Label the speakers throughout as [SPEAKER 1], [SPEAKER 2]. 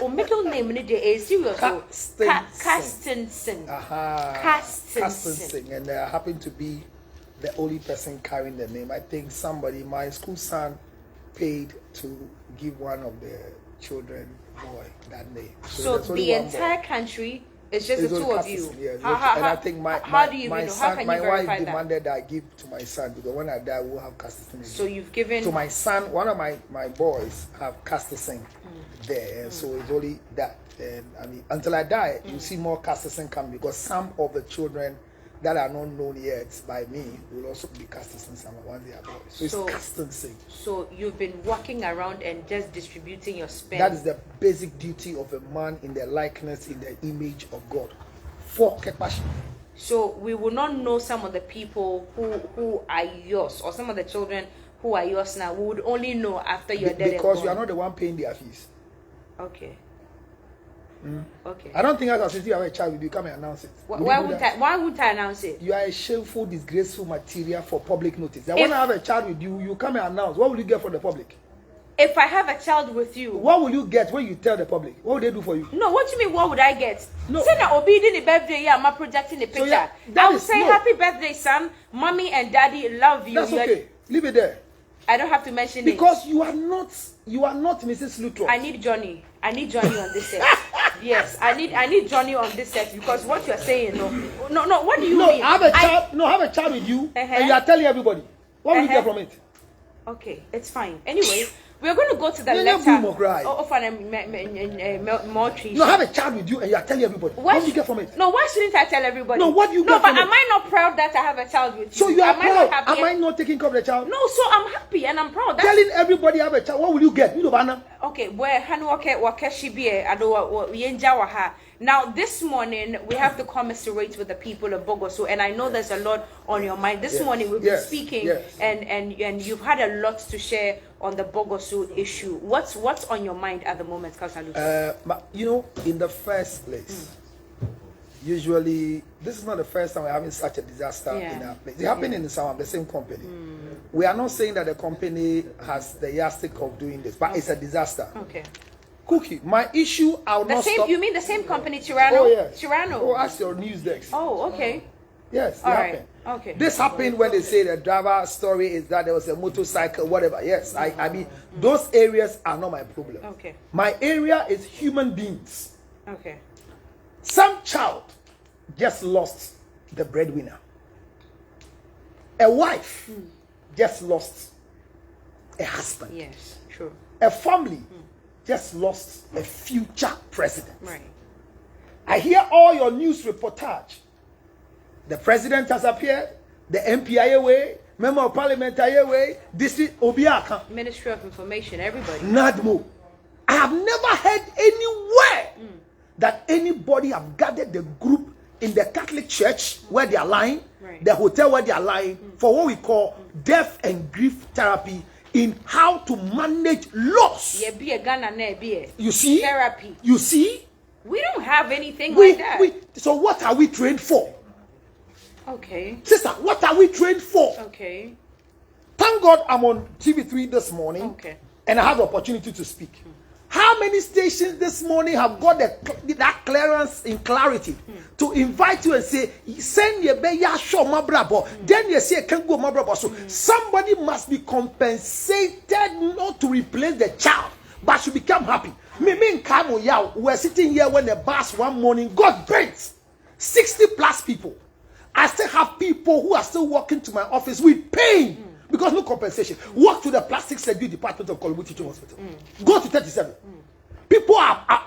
[SPEAKER 1] o middle name ni de serious.
[SPEAKER 2] Castenson.
[SPEAKER 1] Castenson.
[SPEAKER 2] And I happen to be the only person carrying the name. I think my school son paid to give one of the children boy that name.
[SPEAKER 1] So the entire country is just the two of you.
[SPEAKER 2] Yes. And I think
[SPEAKER 1] how do you
[SPEAKER 2] my
[SPEAKER 1] know?
[SPEAKER 2] son,
[SPEAKER 1] How can
[SPEAKER 2] my
[SPEAKER 1] you
[SPEAKER 2] wife
[SPEAKER 1] verify
[SPEAKER 2] demanded that I give to my son because when I die we'll have Castenson.
[SPEAKER 1] So you've given
[SPEAKER 2] to my son, one of my boys have Castenson there, and so it's only that. And I mean, until I die, you see more Castenson come because some of the children that are not known yet by me will also be Castenson once they are boys. So it's Castenson.
[SPEAKER 1] So you've been walking around and just distributing your spend.
[SPEAKER 2] That is the basic duty of a man in the likeness, in the image of God. For Kepashi.
[SPEAKER 1] So we will not know some of the people who are yours, or some of the children who are yours now. We would only know after you're dead.
[SPEAKER 2] Because you are not the one paying their fees.
[SPEAKER 1] Okay. Okay.
[SPEAKER 2] I don't think since you have a child with you, come and announce it.
[SPEAKER 1] Why wouldn't I announce it?
[SPEAKER 2] You are a shameful, disgraceful material for public notice. Then when I have a child with you, you come and announce. What will you get from the public?
[SPEAKER 1] If I have a child with you,
[SPEAKER 2] what will you get when you tell the public? What will they do for you?
[SPEAKER 1] No, what do you mean? What would I get?
[SPEAKER 2] No.
[SPEAKER 1] Say that obedient the birthday, yeah, I'm projecting the picture.
[SPEAKER 2] Yeah,
[SPEAKER 1] I will say happy birthday, son. Mommy and daddy love you.
[SPEAKER 2] That's okay. Leave it there.
[SPEAKER 1] I don't have to mention
[SPEAKER 2] because you are not Mrs. Luttrell.
[SPEAKER 1] I need Johnny on this set. Yes, I need Johnny on this set because what you're saying, no. What do you mean?
[SPEAKER 2] I have a child with you, and you are telling everybody. What will you get from it?
[SPEAKER 1] Okay, it's fine. Anyway, we're going to go to the letter.
[SPEAKER 2] No, have a child with you, and you are telling everybody. What do you get from it?
[SPEAKER 1] No, why shouldn't I tell everybody?
[SPEAKER 2] No, what do you get from it?
[SPEAKER 1] No, but am I not proud that I have a child with you?
[SPEAKER 2] So you are proud. Am I not taking care of the child?
[SPEAKER 1] No, so I'm happy and I'm proud.
[SPEAKER 2] Telling everybody I have a child. What will you get?
[SPEAKER 1] Okay, now this morning we have to commiserate with the people of Bogoso, and I know there's a lot on your mind. This morning we've been speaking, and you've had a lot to share on the Bogoso issue. What's on your mind at the moment, Kasalu?
[SPEAKER 2] In the first place, usually this is not the first time we're having such a disaster in our place. It happened in the same company. We are not saying that the company has the yardstick of doing this, but it's a disaster.
[SPEAKER 1] Okay.
[SPEAKER 2] Cookie, my issue, I'll not stop.
[SPEAKER 1] You mean the same company, Tirano?
[SPEAKER 2] Oh, yes.
[SPEAKER 1] Tirano.
[SPEAKER 2] Oh, ask your news desk.
[SPEAKER 1] Oh, okay.
[SPEAKER 2] Yes, it happened.
[SPEAKER 1] Okay.
[SPEAKER 2] This happened when they say the driver story is that there was a motorcycle, whatever. Yes, I mean, those areas are not my problem.
[SPEAKER 1] Okay.
[SPEAKER 2] My area is human beings.
[SPEAKER 1] Okay.
[SPEAKER 2] Some child just lost the breadwinner. A wife just lost a husband.
[SPEAKER 1] Yes, true.
[SPEAKER 2] A family just lost a future president.
[SPEAKER 1] Right.
[SPEAKER 2] I hear all your news reportage. The president has appeared, the MP away, member of parliament away, district Obiaka.
[SPEAKER 1] Ministry of Information, everybody.
[SPEAKER 2] Nadmo. I have never heard anywhere that anybody have gathered the group in the Catholic Church where they are lying, the hotel where they are lying, for what we call death and grief therapy in how to manage loss. You see?
[SPEAKER 1] Therapy.
[SPEAKER 2] You see?
[SPEAKER 1] We don't have anything like that.
[SPEAKER 2] So what are we trained for?
[SPEAKER 1] Okay.
[SPEAKER 2] Sister, what are we trained for?
[SPEAKER 1] Okay.
[SPEAKER 2] Thank God I'm on TV3 this morning.
[SPEAKER 1] Okay.
[SPEAKER 2] And I have the opportunity to speak. How many stations this morning have got that clearance in clarity to invite you and say, send your beya show my brabo. Then you say, can go my brabo. So somebody must be compensated not to replace the child, but to become happy. Me and Kamo Yao were sitting here when the bus one morning got burnt. 60 plus people. I still have people who are still walking to my office with pain. Because no compensation. Walk to the plastic surgery department of Kolombo Teaching Hospital. Go to 37. People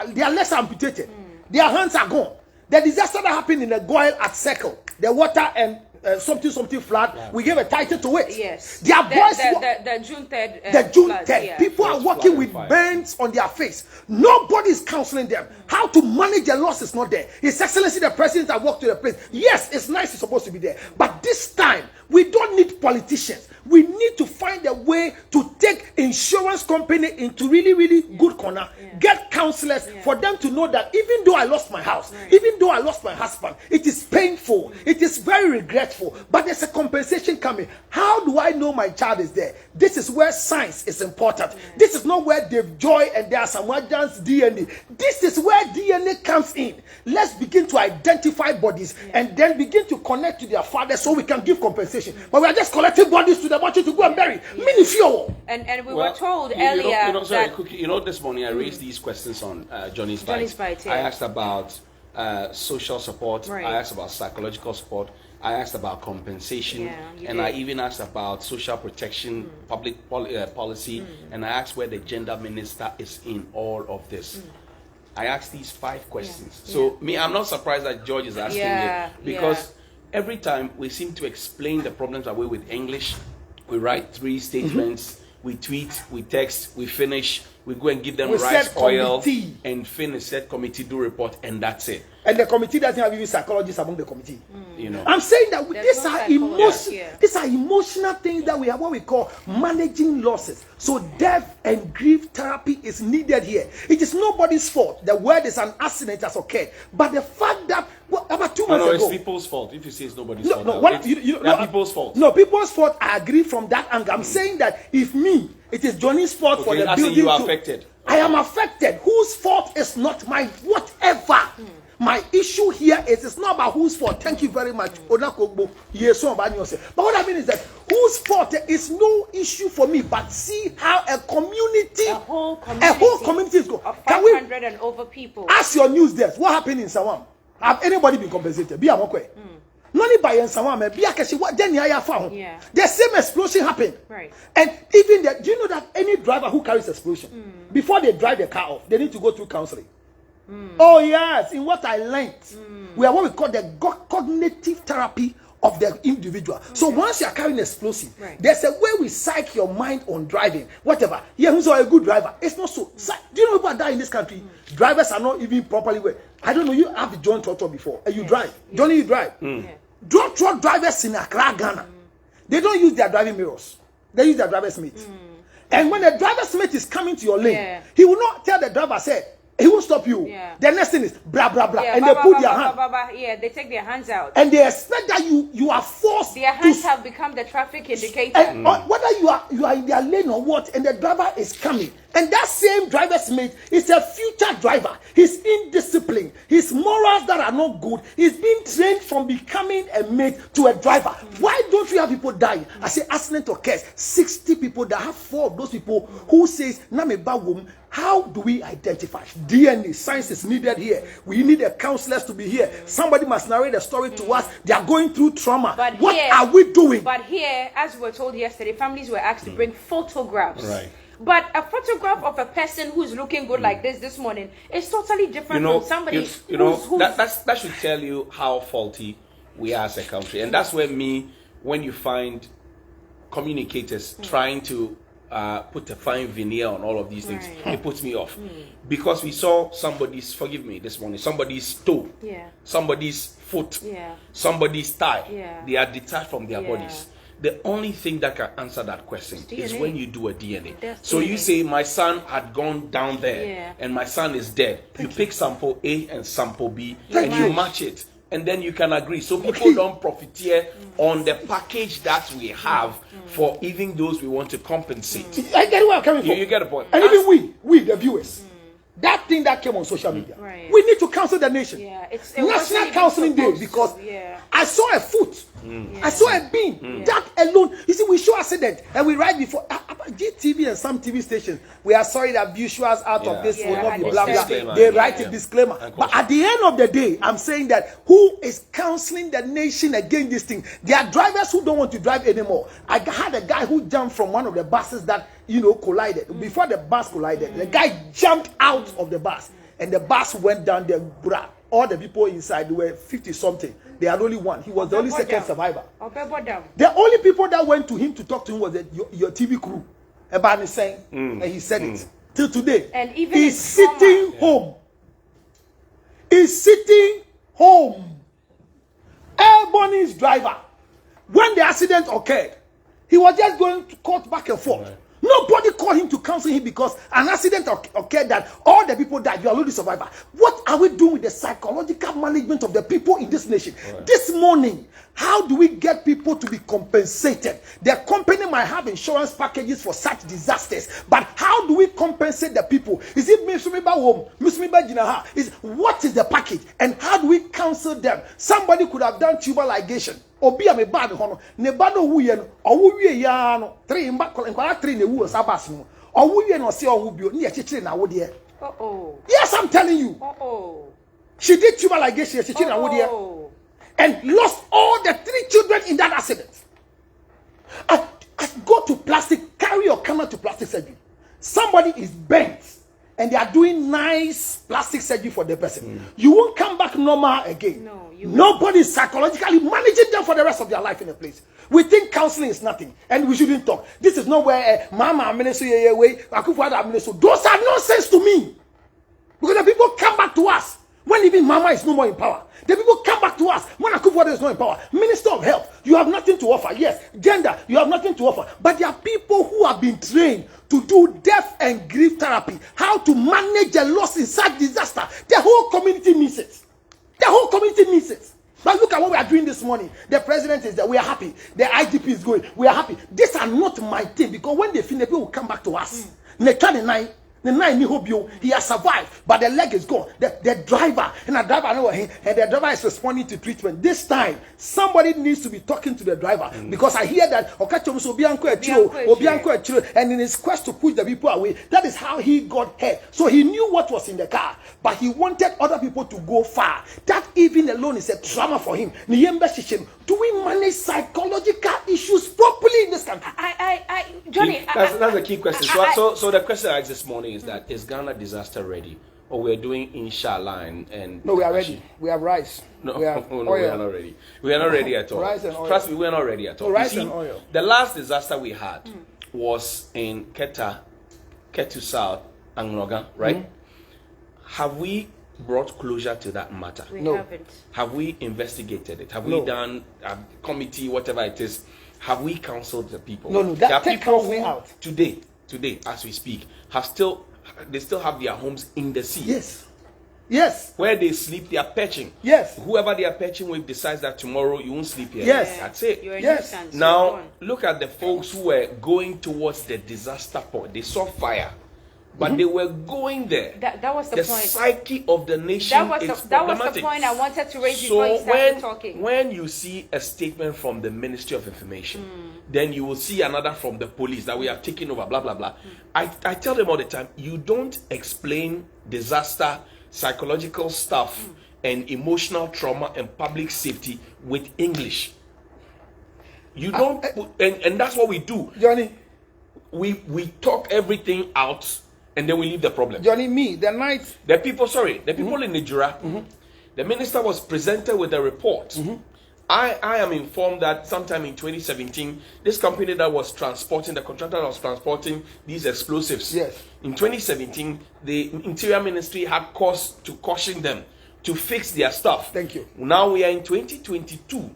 [SPEAKER 2] they are less amputated. Their hands are gone. The disaster that happened in the Goyle at Circle, the water and something flood, we gave a title to it.
[SPEAKER 1] Yes.
[SPEAKER 2] Their boys,
[SPEAKER 1] the June 3rd.
[SPEAKER 2] The June 3rd. People are walking with burns on their face. Nobody is counseling them. How to manage the loss is not there. His Excellency the President has walked to the place. Yes, it's nice, it's supposed to be there. But this time, We don't need politicians. We need to find a way to take insurance company into really, really good corner. Get counselors for them to know that even though I lost my house, even though I lost my husband, it is painful. It is very regretful. But there's a compensation coming. How do I know my child is there? This is where science is important. This is not where Dave Joy and there are some agents DNA. This is where DNA comes in. Let's begin to identify bodies and then begin to connect to their father so we can give compensation. But we are just collecting bodies to the body to go and bury.
[SPEAKER 1] And we were told earlier
[SPEAKER 3] this morning I raised these questions on Johnny's Bite. I asked about social support. I asked about psychological support. I asked about compensation, and I even asked about social protection, public policy, and I asked where the gender minister is in all of this. I asked these 5 questions. So I'm not surprised that George is asking it, because every time we seem to explain the problems away with English. We write 3 statements, we tweet, we text, we finish, we go and give them rice oil, and finish, said committee do report, and that's it.
[SPEAKER 2] And the committee doesn't have even psychologists among the committee. I'm saying that these are emotional things that we have what we call managing losses. So death and grief therapy is needed here. It is nobody's fault. The word is an accident has occurred. But the fact that about 2 months ago,
[SPEAKER 3] it's people's fault. If you say it's nobody's fault, people's fault.
[SPEAKER 2] No, people's fault. I agree from that angle. I'm saying that if it is Johnny's fault for the building.
[SPEAKER 3] You are affected.
[SPEAKER 2] I am affected. Whose fault is not my whatever. My issue here is it's not about whose fault. Thank you very much. But what I mean is that whose fault is no issue for me. But see how a whole community is going.
[SPEAKER 1] Of 500 and over people.
[SPEAKER 2] Ask your news desk. What happened in Sawam? Have anybody been compensated? Be a mokwe. None by Sawam. Be a kashi. What then I found? The same explosion happened.
[SPEAKER 1] Right.
[SPEAKER 2] And even that, do you know that any driver who carries explosion, before they drive the car off, they need to go through counseling. Oh yes, in what I learned, we are what we call the cognitive therapy of the individual. So once you are carrying explosive, there's a way we psych your mind on driving, whatever. Yeah, who's a good driver? It's not so. Do you know people die in this country? Drivers are not even properly well. I don't know. You have the joint truck before, and you drive. Johnny, you drive. Joint truck drivers in Accra, Ghana, they don't use their driving mirrors. They use their driver's mate. And when the driver's mate is coming to your lane, he will not tell the driver, say, he will stop you. The next thing is blah blah blah, and they put their hand.
[SPEAKER 1] They take their hands out,
[SPEAKER 2] and they expect that you are forced.
[SPEAKER 1] Their hands have become the traffic indicator.
[SPEAKER 2] And whether you are in their lane or what, and the driver is coming, and that same driver's mate is a future driver. He's indisciplined. His morals that are not good. He's being trained from becoming a mate to a driver. Why don't we have people dying? I say accident occurs. 60 people that have 4 of those people who says Namebawum. How do we identify? DNA, science is needed here. We need the counselors to be here. Somebody must narrate the story to us. They are going through trauma.
[SPEAKER 1] But
[SPEAKER 2] what are we doing?
[SPEAKER 1] But here, as we were told yesterday, families were asked to bring photographs.
[SPEAKER 3] Right.
[SPEAKER 1] But a photograph of a person who's looking good like this morning is totally different from somebody who's
[SPEAKER 3] that should tell you how faulty we are as a country. And that's where when you find communicators trying to put a fine veneer on all of these things, it puts me off. Because we saw somebody's toe, somebody's foot, somebody's thigh. They are detached from their bodies. The only thing that can answer that question is when you do a DNA. So you say my son had gone down there and my son is dead. You pick sample A and sample B and you match it. And then you can agree. So people don't profiteer on the package that we have for even those we want to compensate.
[SPEAKER 2] I get where I'm coming from.
[SPEAKER 3] You get a point.
[SPEAKER 2] And even we, the viewers, that thing that came on social media, we need to counsel the nation.
[SPEAKER 1] It's
[SPEAKER 2] National Counseling Day, because I saw a foot, I saw a beam. That alone, you see, we show accident and we write before GTV and some TV stations. We are sorry that visuals out of this will not be blah blah. They write a disclaimer. But at the end of the day, I'm saying that who is counseling the nation against this thing? There are drivers who don't want to drive anymore. I had a guy who jumped from one of the buses that collided. Before the bus collided, the guy jumped out of the bus and the bus went down there. All the people inside were 50 something. They had only one. He was the only second survivor. The only people that went to him to talk to him was your TV crew. About saying, and he said it till today.
[SPEAKER 1] And even
[SPEAKER 2] he's sitting home. He's sitting home. Airborne's driver When the accident occurred, he was just going to court back and forth. Right. Nobody called him to counsel him because an accident occurred that all the people died. You are only survivor. What are we doing with the psychological management of the people in this nation? Right. This morning, how do we get people to be compensated? The company might have insurance packages for such disasters, but how do we compensate the people? Is it what is the package, and how do we counsel them? Somebody could have done tubal ligation. Obi ame bad hono ne bad wu ye no owu wie ya no 3 mba nkwara 3 na wu sabas no owu wie no se owu bio ne ye chechire na wo de. Yes, I'm telling you. She did tubal ligation, she chechire na wo de, and lost all the 3 children in that accident. I go to plastic, carry your camera to plastic surgery. Somebody is bent and they are doing nice plastic surgery for the person. You won't come back normal again. No, nobody is psychologically managing them for the rest of their life in a place. We think counseling is nothing and we shouldn't talk. This is not where mama minister way, those are nonsense to me. Because the people come back to us when even mama is no more in power. The people come back to us when Akufo-Addo is not in power. Minister of Health, you have nothing to offer. Yes, gender, you have nothing to offer. But there are people who have been trained to do death and grief therapy, how to manage a loss in such disaster. The whole community needs it. The whole community needs it. But look at what we are doing this morning. The president is there. We are happy. The IGP is going. We are happy. These are not my thing, because when they finish, people will come back to us. He has survived, but the leg is gone. The driver, and the driver is responding to treatment. This time, somebody needs to be talking to the driver, because I hear that and in his quest to push the people away, that is how he got hurt. So he knew what was in the car, but he wanted other people to go far. That even alone is a trauma for him. Do we manage psychological issues properly in this country?
[SPEAKER 1] Johnny,
[SPEAKER 3] that's a key question. So the question I asked this morning is that, is Ghana disaster ready, or we're doing inshallah and
[SPEAKER 2] no, we are ready. We have rice.
[SPEAKER 3] No, we are not ready. We are not ready at all.
[SPEAKER 2] Rice and oil.
[SPEAKER 3] Trust me, we are not ready at all.
[SPEAKER 2] Rice and oil.
[SPEAKER 3] The last disaster we had was in Ketu South, Angloga, right? Have we brought closure to that matter?
[SPEAKER 1] We haven't.
[SPEAKER 3] Have we investigated it? Have we done a committee, whatever it is? Have we counseled the people?
[SPEAKER 2] No,
[SPEAKER 3] there are people
[SPEAKER 2] who out
[SPEAKER 3] today, as we speak, they still have their homes in the sea.
[SPEAKER 2] Yes.
[SPEAKER 3] Where they sleep, they are perching.
[SPEAKER 2] Yes.
[SPEAKER 3] Whoever they are perching with decides that tomorrow you won't sleep here.
[SPEAKER 2] Yes.
[SPEAKER 3] That's it.
[SPEAKER 2] Yes.
[SPEAKER 3] Now, look at the folks who were going towards the disaster point. They saw fire, but they were going there.
[SPEAKER 1] That was the point.
[SPEAKER 3] The psyche of the nation is problematic.
[SPEAKER 1] That was the point I wanted to raise before you started talking.
[SPEAKER 3] When you see a statement from the Ministry of Information, then you will see another from the police that we have taken over, blah, blah, blah. I tell them all the time, you don't explain disaster, psychological stuff, and emotional trauma and public safety with English. You don't and that's what we do.
[SPEAKER 2] Johnny,
[SPEAKER 3] we talk everything out and then we leave the problem.
[SPEAKER 2] Johnny, the people
[SPEAKER 3] in Nigeria, the minister was presented with a report. I am informed that sometime in 2017, this company that was transporting, the contractor that was transporting these explosives, in 2017, the Interior Ministry had cause to caution them to fix their stuff.
[SPEAKER 2] Thank you.
[SPEAKER 3] Now we are in 2022.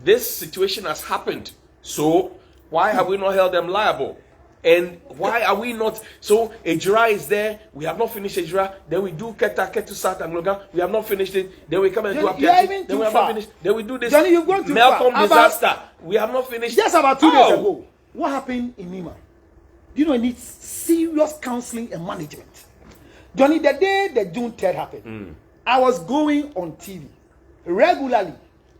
[SPEAKER 3] This situation has happened. So why have we not held them liable? And why are we not? So Ejira is there. We have not finished Ejira. Then we do Ketu South Angloga. We have not finished it. Then we come and do Apiachi. Then we have not finished. Then we do this.
[SPEAKER 2] Johnny, you've gone too
[SPEAKER 3] Malcolm
[SPEAKER 2] far.
[SPEAKER 3] disaster. We have not finished.
[SPEAKER 2] Just about 2 days ago, what happened in Nima? You know, it needs serious counseling and management. Johnny, the day the June 3rd happened, I was going on TV regularly.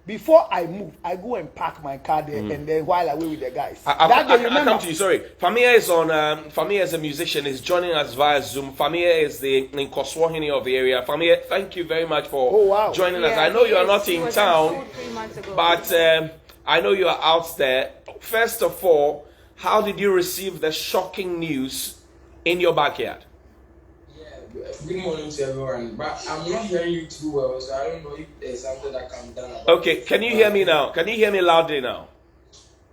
[SPEAKER 2] Before I move, I go and park my car there, and then while I wait with the guys.
[SPEAKER 3] I come to you. Sorry, Famia is on. Famia is a musician. Is joining us via Zoom. Famia is the Nkoswahini of the area. Famia, thank you very much for joining us. I know you are not in town, but I know you are out there. First of all, how did you receive the shocking news in your backyard?
[SPEAKER 4] Good morning to everyone, but I'm not hearing you too well, so I don't know if there's something that can be done about
[SPEAKER 3] Okay, can you hear me now? Can you hear me loudly now?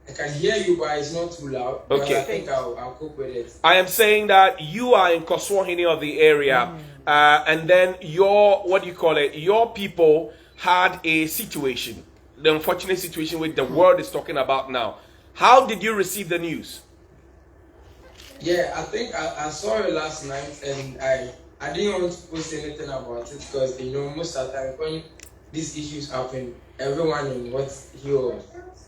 [SPEAKER 4] I can hear you, but it's not too loud.
[SPEAKER 3] Okay.
[SPEAKER 4] I think I'll cope with it.
[SPEAKER 3] I am saying that you are in Koswahini of the area, and then your people had a situation. the unfortunate situation which the world is talking about now. How did you receive the news?
[SPEAKER 4] Yeah, I think I saw it last night, and I didn't want to post anything about it because most of the time when these issues happen, everyone in what he or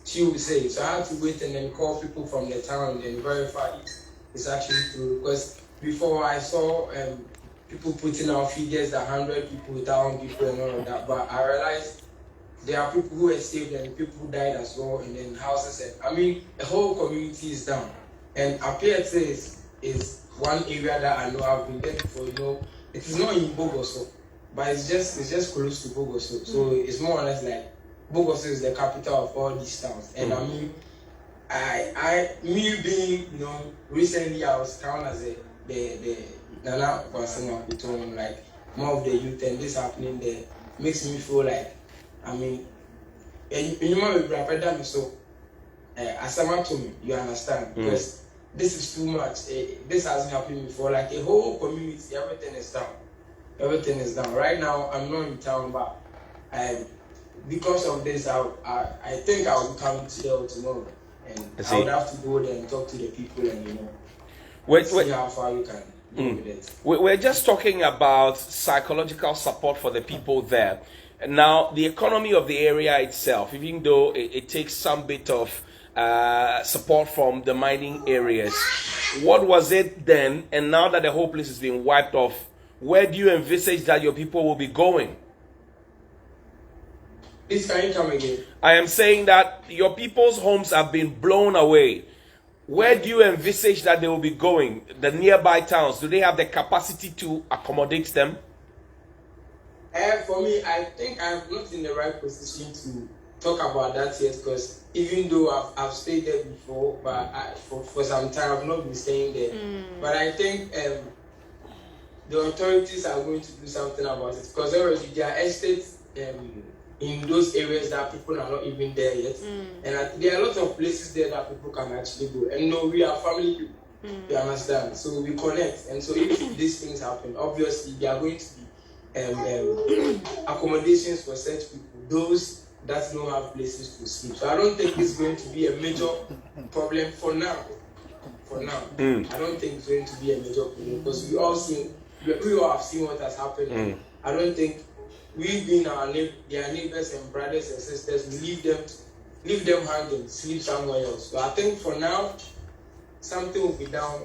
[SPEAKER 4] she will say. So I had to wait and then call people from the town and verify it's actually true. Because before I saw people putting out figures that 100 people, 1,000 people, and all of that, but I realized there are people who were saved and people who died as well, and then houses. And the whole community is down. And Apiate is one area that I know I've been there before. It is not in Bogoso, but it's just close to Bogoso. So it's more or less like Bogoso is the capital of all these towns. And me being, recently I was counted as the Nana Kwasima Kuton, like more of the youth, and this happening there makes me feel like, and you know, so Asama to me, you understand? Because this is too much. This hasn't happened before. Like a whole community, everything is down. Everything is down. Right now, I'm not in town, but because of this, I think I will come today or tomorrow, and I would have to go there and talk to the people and see how far you can go with it.
[SPEAKER 3] We're just talking about psychological support for the people there. Now, the economy of the area itself, even though it takes some bit of support from the mining areas, what was it then? And now that the whole place is being wiped off, where do you envisage that your people will be going?
[SPEAKER 4] Please, can you come again?
[SPEAKER 3] I am saying that your people's homes have been blown away. Where do you envisage that they will be going? The nearby towns, do they have the capacity to accommodate them?
[SPEAKER 4] For me, I think I'm not in the right position to talk about that yet, because even though I've stayed there before, but for some time I've not been staying there. But I think the authorities are going to do something about it, because already there are estates in those areas that people are not even there yet, and there are a lot of places there that people can actually go. And we are family people, you understand? So we connect, and so if these things happen, obviously there are going to be accommodations for such people, those that don't have places to sleep. So I don't think it's going to be a major problem for now. I don't think it's going to be a major problem, because we all have seen what has happened. I don't think we being their neighbors and brothers and sisters, we leave them hanging, sleep somewhere else. So I think for now, something will be done,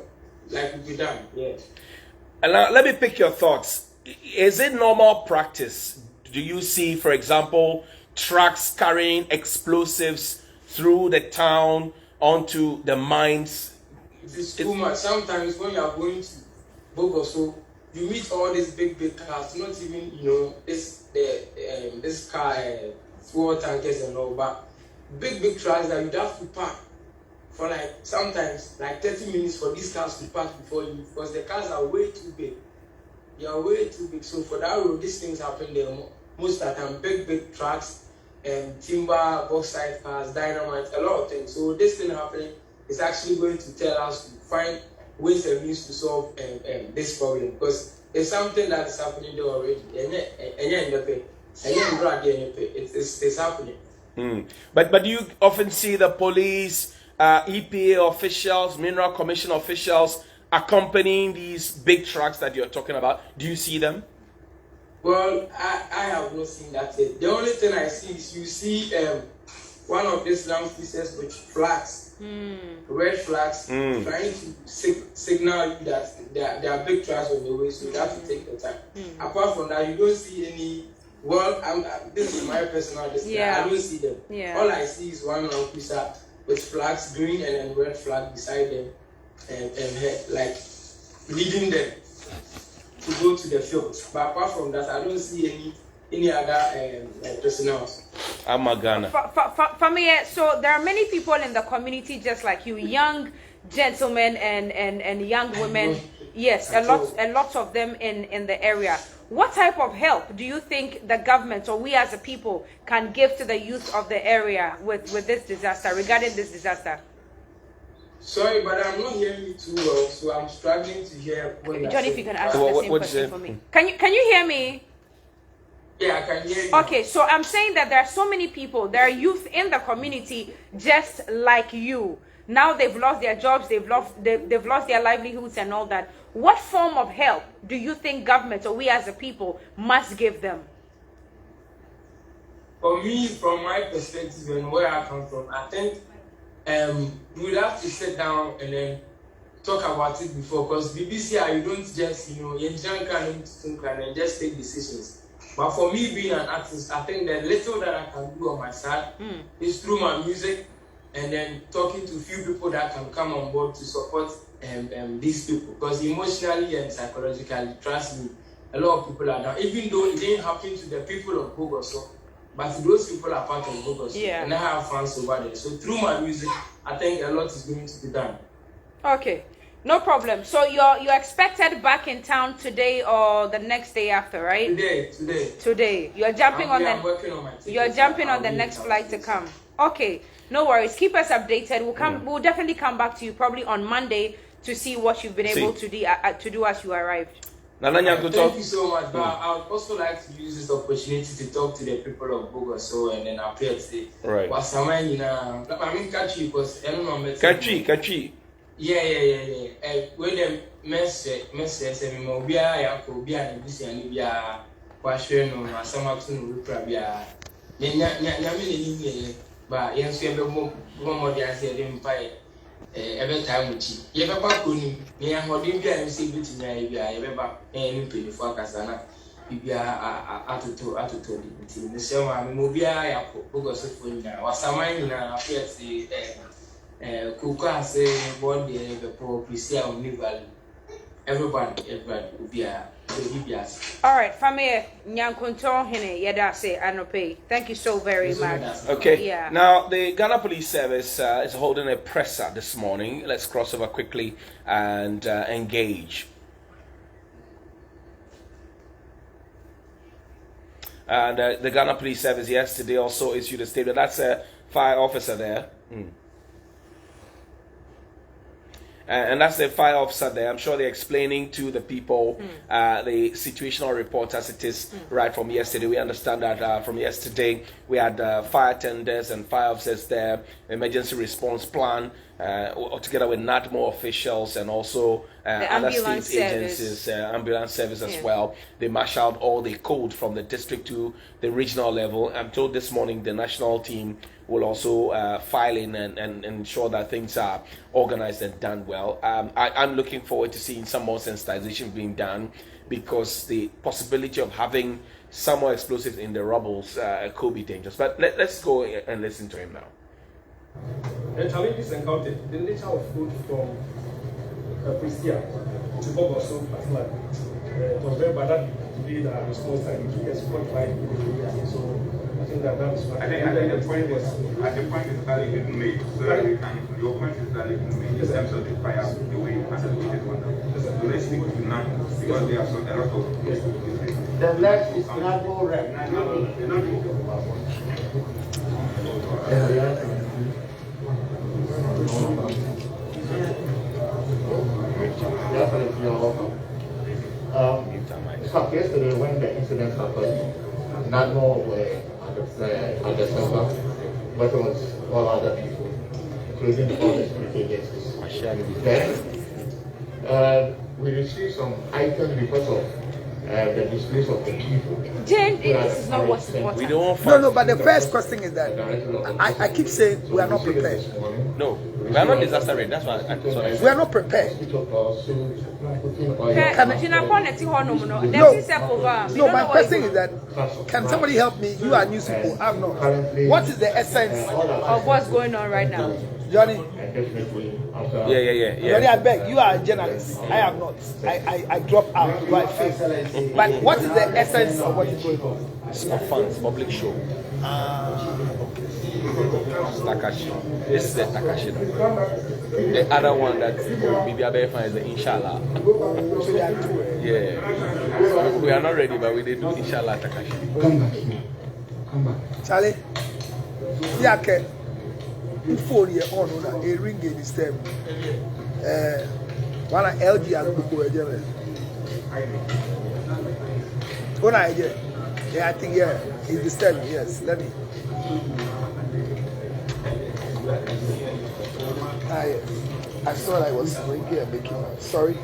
[SPEAKER 4] yeah.
[SPEAKER 3] And now, let me pick your thoughts. Is it normal practice? Do you see, for example, trucks carrying explosives through the town onto the mines?
[SPEAKER 4] It is too much. Sometimes when you are going to Bogoso, you meet all these big cars, not even, this car, fuel tankers and all, but big trucks that you'd have to park for sometimes 30 minutes for these cars to park before you, because the cars are way too big. They are way too big. So for that road, these things happen there most of the time. Big trucks, timber, bauxite cars, dynamite, a lot of things. So this thing happening is actually going to tell us to find ways and means to solve this problem, because it's something that is happening there already. It's happening.
[SPEAKER 3] But do you often see the police, EPA officials, Mineral Commission officials accompanying these big trucks that you're talking about? Do you see them?
[SPEAKER 4] Well, I have not seen that yet. The only thing I see is you see one of these long pieces with flags, red flags, trying to signal you that there are big trucks on the way, so you have to take the time. Apart from that, you don't see any. Well, this is my personal decision. I don't see them. All I see is one long piece with flags, green and then red flag beside them, and leading them to go to the fields. But apart from that, I don't see any other personnel.
[SPEAKER 3] I'm a Ghana.
[SPEAKER 1] For me, so there are many people in the community just like you, young gentlemen and young women. Yes, a lot of them in the area. What type of help do you think the government or we as a people can give to the youth of the area with this disaster, regarding this disaster?
[SPEAKER 4] Sorry, but I'm not hearing you too well, so I'm struggling to hear what you're
[SPEAKER 1] Johnny,
[SPEAKER 4] saying.
[SPEAKER 1] if you can ask the same question for me. Can you hear me?
[SPEAKER 4] Yeah, I can hear you.
[SPEAKER 1] Okay, so I'm saying that there are so many people, there are youth in the community just like you. Now they've lost their jobs, they've lost their livelihoods and all that. What form of help do you think government or we as a people must give them?
[SPEAKER 4] For me, from my perspective and where I come from, I think we would have to sit down and then talk about it before, because BBC, you don't just, and just take decisions. But for me being an artist, I think the little that I can do on my side is through my music and then talking to few people that can come on board to support these people. Because emotionally and psychologically, trust me, a lot of people are down. Even though it didn't happen to the people of Bogoso, but those people are part of Bogoso.
[SPEAKER 1] Yeah.
[SPEAKER 4] And I have fans over there. So through my music, I think a lot is going to be done.
[SPEAKER 1] Okay. No problem. So you're expected back in town today or the next day after, right?
[SPEAKER 4] Today.
[SPEAKER 1] You're jumping
[SPEAKER 4] I'm working on my tickets.
[SPEAKER 1] You're jumping on the next flight to come. Okay. No worries. Keep us updated. We'll definitely come back to you probably on Monday to see what you've been able to do as you arrived.
[SPEAKER 4] Thank you so much. But I would also like to use this opportunity to talk to the people of Bogoso and then appear today.
[SPEAKER 3] Right.
[SPEAKER 4] I mean, Kachi, because
[SPEAKER 3] Kachi.
[SPEAKER 4] Yeah. When the message say me obi a obi a busia ni bia kwa hwe no asama to no rupra bia nya me ni ba yenso ebe mo de ase de mpai ebe time chi ye beba ko ni me ahodin bia ni se biti nya ye bia ye beba ni peni fo akasa na bibia atoto di ni se ma me obi a ya ko Bogoso fo nya wasama ni na afiati Kuka say one day the police are only value. Everybody will be a all
[SPEAKER 1] right, family Nyankunto Hene Yeda say Anope. Thank you so very much.
[SPEAKER 3] Okay. Yeah. Now the Ghana Police Service is holding a presser this morning. Let's cross over quickly and engage. And the Ghana Police Service yesterday also issued a statement. That's a fire officer there. And that's the fire officer there. I'm sure they're explaining to the people the situational report as it is right from yesterday. We understand that from yesterday we had fire tenders and fire officers there, emergency response plan, together with NADMO officials and also other state agencies, ambulance service as well. They marshaled all the code from the district to the regional level. I'm told this morning the national team will also file in and ensure that things are organized and done well. I'm looking forward to seeing some more sensitization being done, because the possibility of having some more explosives in the rubbles could be dangerous. But let's go and listen to him now.
[SPEAKER 5] The challenges encountered, the nature of food from Pristia to Bogoso, it was very bad that today the response time took us 45 minutes. So I think that is what I think the point is that you didn't make, so that we can, your point is that you didn't make in terms of the fire, the way you handle it. So let's stick to now, because there are a lot of
[SPEAKER 6] the left is not go right. So yesterday when the incident happened, not more were at the center, but it was all other people, including the other security agencies. Then we received some items because of the displays of the people.
[SPEAKER 1] Jane, this is not what's important.
[SPEAKER 3] We don't
[SPEAKER 2] No, but the first question is that I keep saying we are not prepared.
[SPEAKER 3] No, we are not disaster ready. That's why
[SPEAKER 2] we are not prepared. No, my question is that can somebody help me? You are news people. I'm not. What is the essence
[SPEAKER 1] of what's going on right now?
[SPEAKER 2] Johnny?
[SPEAKER 3] Yeah.
[SPEAKER 2] Johnny, I beg, you are a journalist. I am not. I drop out by faith. But what is the essence of what is going on?
[SPEAKER 3] It's for funds, public show. Takashi. This is the Takashi. The other one that maybe I is the Inshallah. Yeah. We are not ready, but we did do Inshallah Takashi.
[SPEAKER 6] Come back.
[SPEAKER 2] Charlie? Yeah, okay. Before you on a ring in this time. One LG and Buku. One idea. Yeah, I think, yeah. It's disturbing, yes. Let me. I thought I was ringing and making noise. Sorry.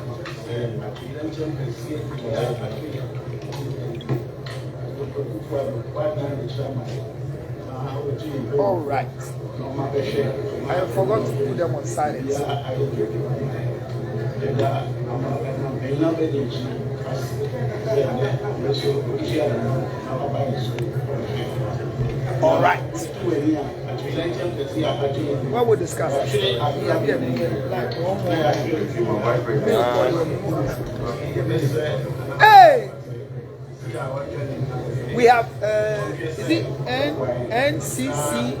[SPEAKER 2] All right. I forgot to put them on silence. All right. What we'll discuss? Hey! We have, is it NCCE?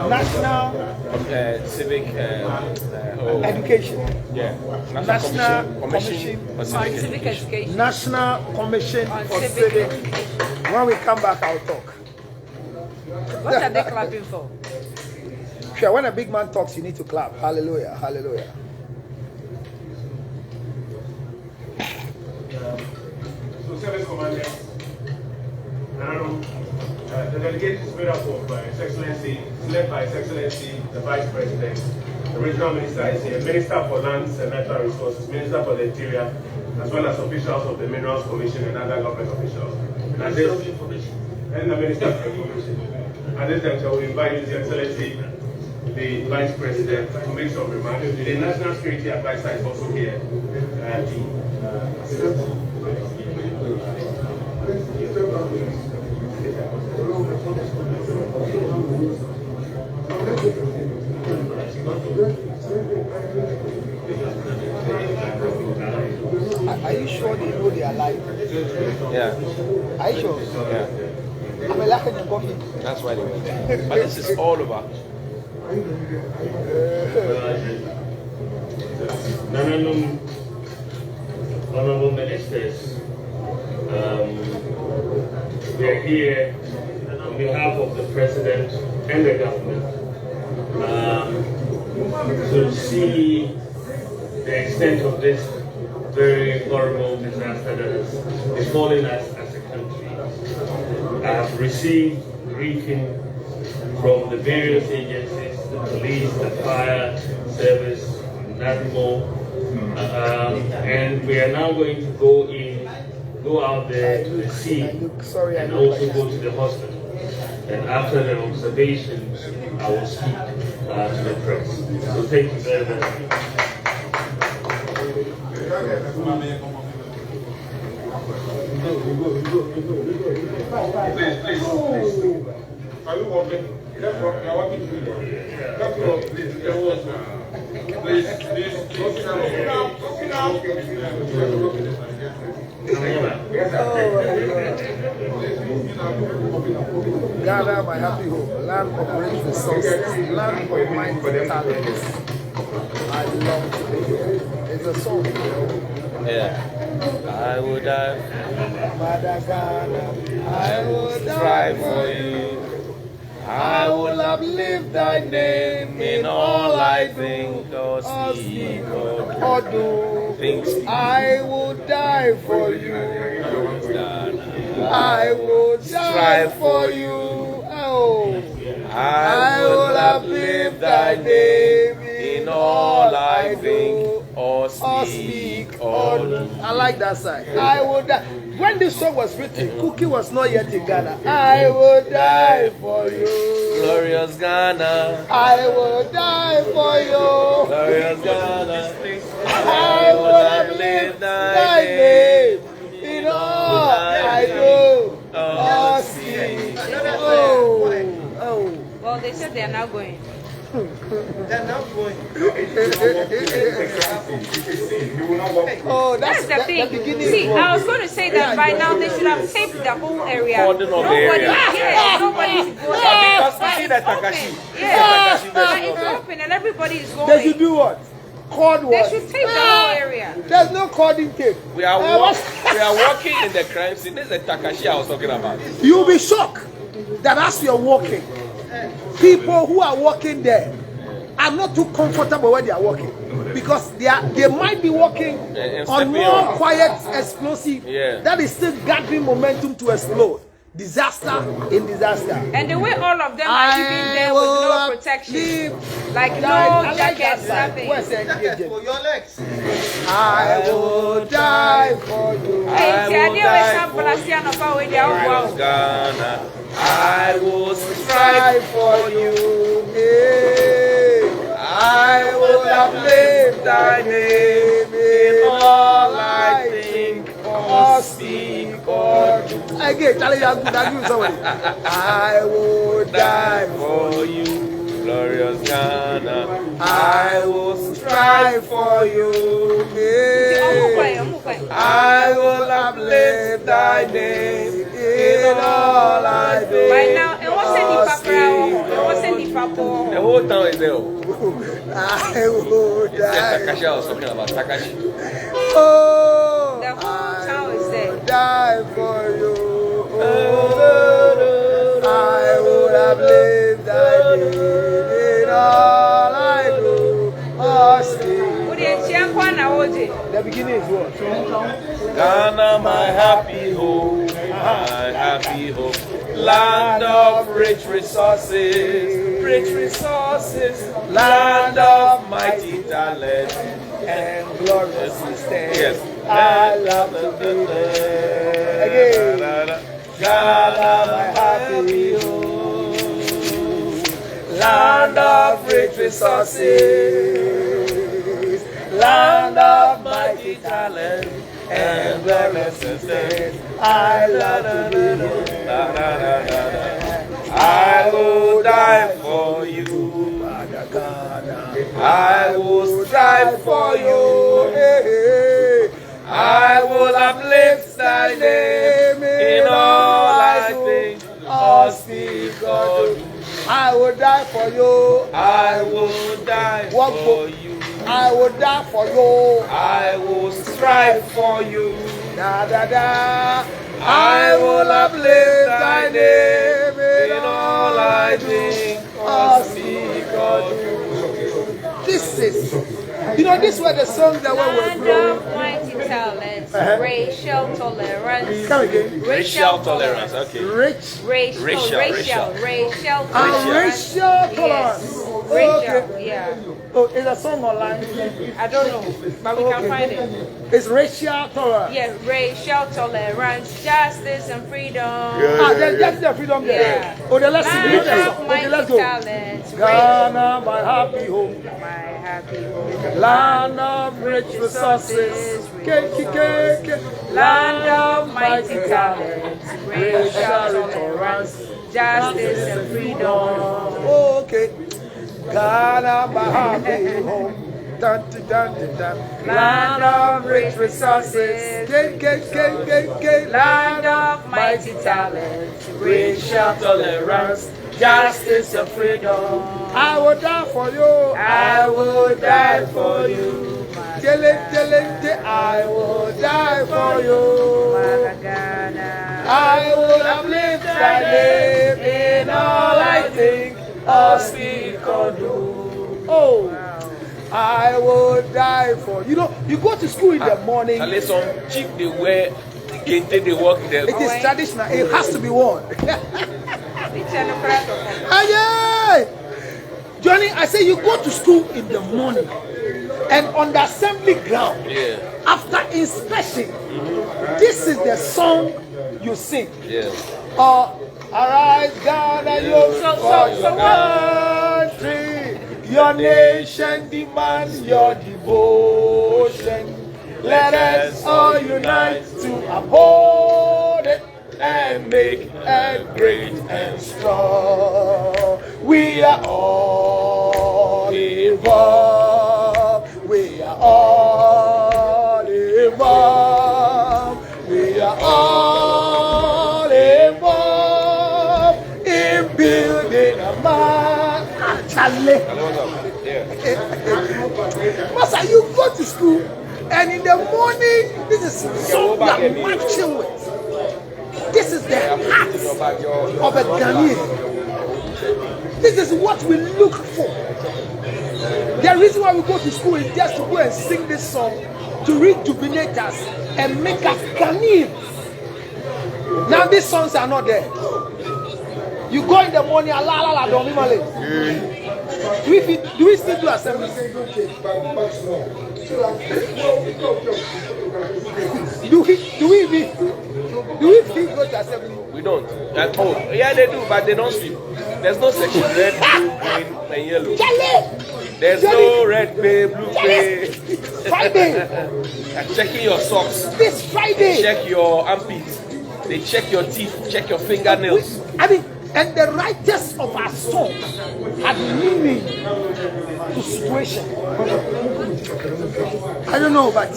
[SPEAKER 2] National
[SPEAKER 3] Civic
[SPEAKER 2] Education.
[SPEAKER 3] Yeah.
[SPEAKER 2] National
[SPEAKER 3] Commission for Civic
[SPEAKER 1] Civic Education.
[SPEAKER 2] National Commission for Civic. When we come back, I'll talk.
[SPEAKER 1] What are they clapping for?
[SPEAKER 2] Sure, when a big man talks, you need to clap. Hallelujah, hallelujah.
[SPEAKER 5] So, Service Commander, the delegate is made up of His Excellency, led by His Excellency, the Vice President, the Regional Minister is here, Minister for Lands and Natural Resources, Minister for the Interior, as well as officials of the Minerals Commission and other government officials. And the Minister for Information. At this juncture, we invite His Excellency, the Vice President, to make some remarks. The National Security Advisor is also here.
[SPEAKER 2] Are you sure they know they are alive?
[SPEAKER 3] Yeah.
[SPEAKER 2] Are you sure?
[SPEAKER 3] Yeah.
[SPEAKER 2] I'm a lack of coffee.
[SPEAKER 3] That's why they went. But this is all over.
[SPEAKER 5] Honorable Ministers, we are here on behalf of the President and the government to see the extent of this very horrible disaster that is befalling us as a country. I have received briefing from the various agencies, the police, the fire service, NADMO, and we are now going to go out there to the scene and also go to the hospital. And after the observations, I will speak to the press. So thank you very much. Please. Are you walking? Let's walk. You are walking through there. Let's go, please. Please.
[SPEAKER 2] Gather my happy hope, land of rich resources, land of mighty talents. I love to be here. It's a song.
[SPEAKER 3] Yeah. I would have
[SPEAKER 2] I would
[SPEAKER 3] tried for you. I would have lived thy name in all I think or speak or do.
[SPEAKER 2] I would die for you. I would strive for you. Oh, I would have lived thy name in all I think or speak or do. I like that side. I would die. When this song was written, Cookie was not yet in Ghana. I would die for you.
[SPEAKER 3] Glorious Ghana.
[SPEAKER 2] I would die for you.
[SPEAKER 3] Glorious Ghana.
[SPEAKER 2] I would have lived thy name in all I do. Oh, speak. Oh.
[SPEAKER 1] Well, they said they are now going.
[SPEAKER 2] They're not going. Oh,
[SPEAKER 1] That's the thing. See, I was going to say that by now they should have taped the whole area.
[SPEAKER 3] Nobody's
[SPEAKER 1] Nobody's going.
[SPEAKER 3] Because we see that Takashi.
[SPEAKER 1] Yeah, it's open and everybody is going.
[SPEAKER 2] They should do what? Cord
[SPEAKER 1] They
[SPEAKER 2] what?
[SPEAKER 1] should tape the whole area.
[SPEAKER 2] There's no cording tape.
[SPEAKER 3] We are walking in the crime scene. This is the Takashi I was talking about.
[SPEAKER 2] You'll be shocked that as you're walking, people who are walking there are not too comfortable when they are walking. Because they might be working on more quiet explosive that is still gathering momentum to explode. Disaster in disaster.
[SPEAKER 1] And the way all of them are living there with no protection, like no jackets, nothing.
[SPEAKER 2] Where's the for your legs? I will die for you.
[SPEAKER 1] I
[SPEAKER 3] will strive for you.
[SPEAKER 2] I will uplift thy name in all I think or speak or do. Again, tell you good. I will die
[SPEAKER 3] for you, glorious Ghana.
[SPEAKER 2] I will strive for you. I will uplift thy name in all I do.
[SPEAKER 1] Right now, it wasn't
[SPEAKER 3] the whole town is there.
[SPEAKER 2] I will die.
[SPEAKER 3] Takashi or something about Takashi.
[SPEAKER 2] Oh,
[SPEAKER 1] the whole town is there.
[SPEAKER 2] Die for you. I would have lived thy name in all I do. The beginning is what?
[SPEAKER 3] Ghana, my happy home, my happy home. Land of rich resources, land of mighty talent
[SPEAKER 2] and glorious system.
[SPEAKER 3] Yes.
[SPEAKER 2] I love the people. Again. Ghana, my happy home. Land of rich resources, land of mighty talent and glorious system. I love the people.
[SPEAKER 3] I will die for you. I will strive for you. I will uplift thy name in all I think or speak or do.
[SPEAKER 2] I will die for you.
[SPEAKER 3] I will die for you.
[SPEAKER 2] I will die for you.
[SPEAKER 3] I will strive for you.
[SPEAKER 2] Da da da. I will uplift thy name in all I think or speak or do. This is, this were the songs that were blowing.
[SPEAKER 1] Mighty talents, racial tolerance.
[SPEAKER 2] Come again.
[SPEAKER 3] Racial tolerance. Okay.
[SPEAKER 1] Racial tolerance.
[SPEAKER 2] Tolerance.
[SPEAKER 1] Racial, yeah.
[SPEAKER 2] Oh, is a song online?
[SPEAKER 1] I don't know, but we can find it.
[SPEAKER 2] It's racial tolerance.
[SPEAKER 1] Yeah, racial tolerance, justice and freedom.
[SPEAKER 2] That's the freedom there.
[SPEAKER 1] Yeah.
[SPEAKER 2] Oh, let's see.
[SPEAKER 1] Okay, let's go.
[SPEAKER 2] Ghana, my happy home.
[SPEAKER 1] My happy home.
[SPEAKER 2] Land of rich resources.
[SPEAKER 1] Land of mighty talents. Racial tolerance, justice and freedom.
[SPEAKER 2] Okay. Ghana, my happy home. Dun, dun, dun, dun, dun.
[SPEAKER 1] Land of rich resources. Land of mighty talents. Racial tolerance, justice and freedom.
[SPEAKER 2] I will die for you.
[SPEAKER 1] I will die for you.
[SPEAKER 2] I will die for you. I will uplift thy name in all I think or speak or do. Oh, I will die for you. You go to school in the morning.
[SPEAKER 3] Unless some cheap they wear, they walk there.
[SPEAKER 2] It is traditional. It has to be worn. Johnny, I say you go to school in the morning and on the assembly ground, after inspection, this is the song you sing. Arise, Ghana, your country, your nation demands your devotion. Let us all unite to uphold it and make it great and strong. We are all involved. We are all involved. We are all involved in building a man. Master, you go to school and in the morning, this is song you are marching with. This is the heart of a Ghanaian. This is what we look for. The reason why we go to school is just to go and sing this song, to rejuvenate us and make us clean. Now these songs are not there. You go in the morning, la don't be malay. Do we still do assembly? Do we go to assembly?
[SPEAKER 3] We don't. Oh, yeah, they do, but they don't sleep. There's no section red, blue, green, and yellow. There's no red pay, blue pay.
[SPEAKER 2] Friday.
[SPEAKER 3] Checking your socks.
[SPEAKER 2] This Friday.
[SPEAKER 3] They check your armpits. They check your teeth. Check your fingernails.
[SPEAKER 2] I mean, and the writers of our song had meaning to situation. I don't know, but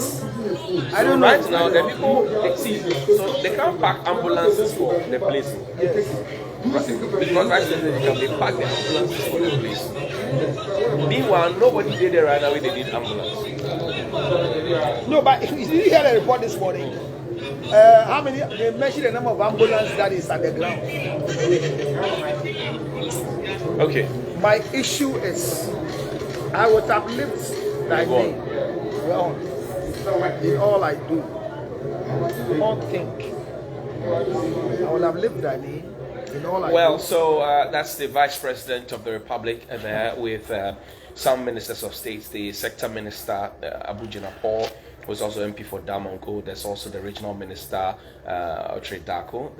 [SPEAKER 2] I don't know.
[SPEAKER 3] Right now, the people, they see, so they can't pack ambulances for the place. Yes. Because right now, they pack the ambulances for the place. Meanwhile, nobody did it right now when they did ambulance.
[SPEAKER 2] No, but did you hear the report this morning? How many? They mentioned the number of ambulance that is at the ground.
[SPEAKER 3] Okay.
[SPEAKER 2] My issue is, I would have lived that day. Well, in all I do, don't think. I would have lived that day.
[SPEAKER 3] Well, so that's the Vice President of the Republic there with some ministers of state, the sector minister, Abu Jinapor, who is also MP for Damongo. There's also the regional minister, Otre Dako,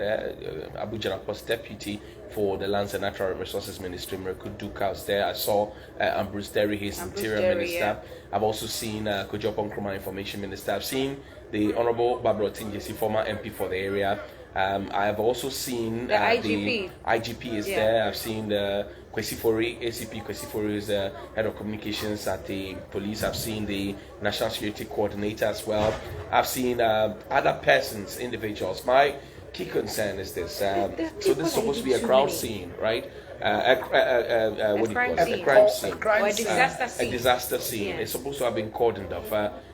[SPEAKER 3] Abu Jinapor's deputy for the Lands and Natural Resources Ministry, Miracle Duka, was there. I saw Ambrose Derry, his Interior Minister. Yeah. I've also seen Kojopon Nkrumah, Information Minister. I've seen the Honorable Barbara Tinjesi, former MP for the area. I have also seen
[SPEAKER 1] the IGP.
[SPEAKER 3] The IGP is there. I've seen the Kwesifori, ACP Kwesifori is the head of communications at the police. I've seen the National Security Coordinator as well. I've seen other persons, individuals. My key concern is this. So this is supposed to be a crowd scene, right? A crime scene.
[SPEAKER 1] Or a disaster scene.
[SPEAKER 3] A disaster scene. Yeah. It's supposed to have been cordoned off.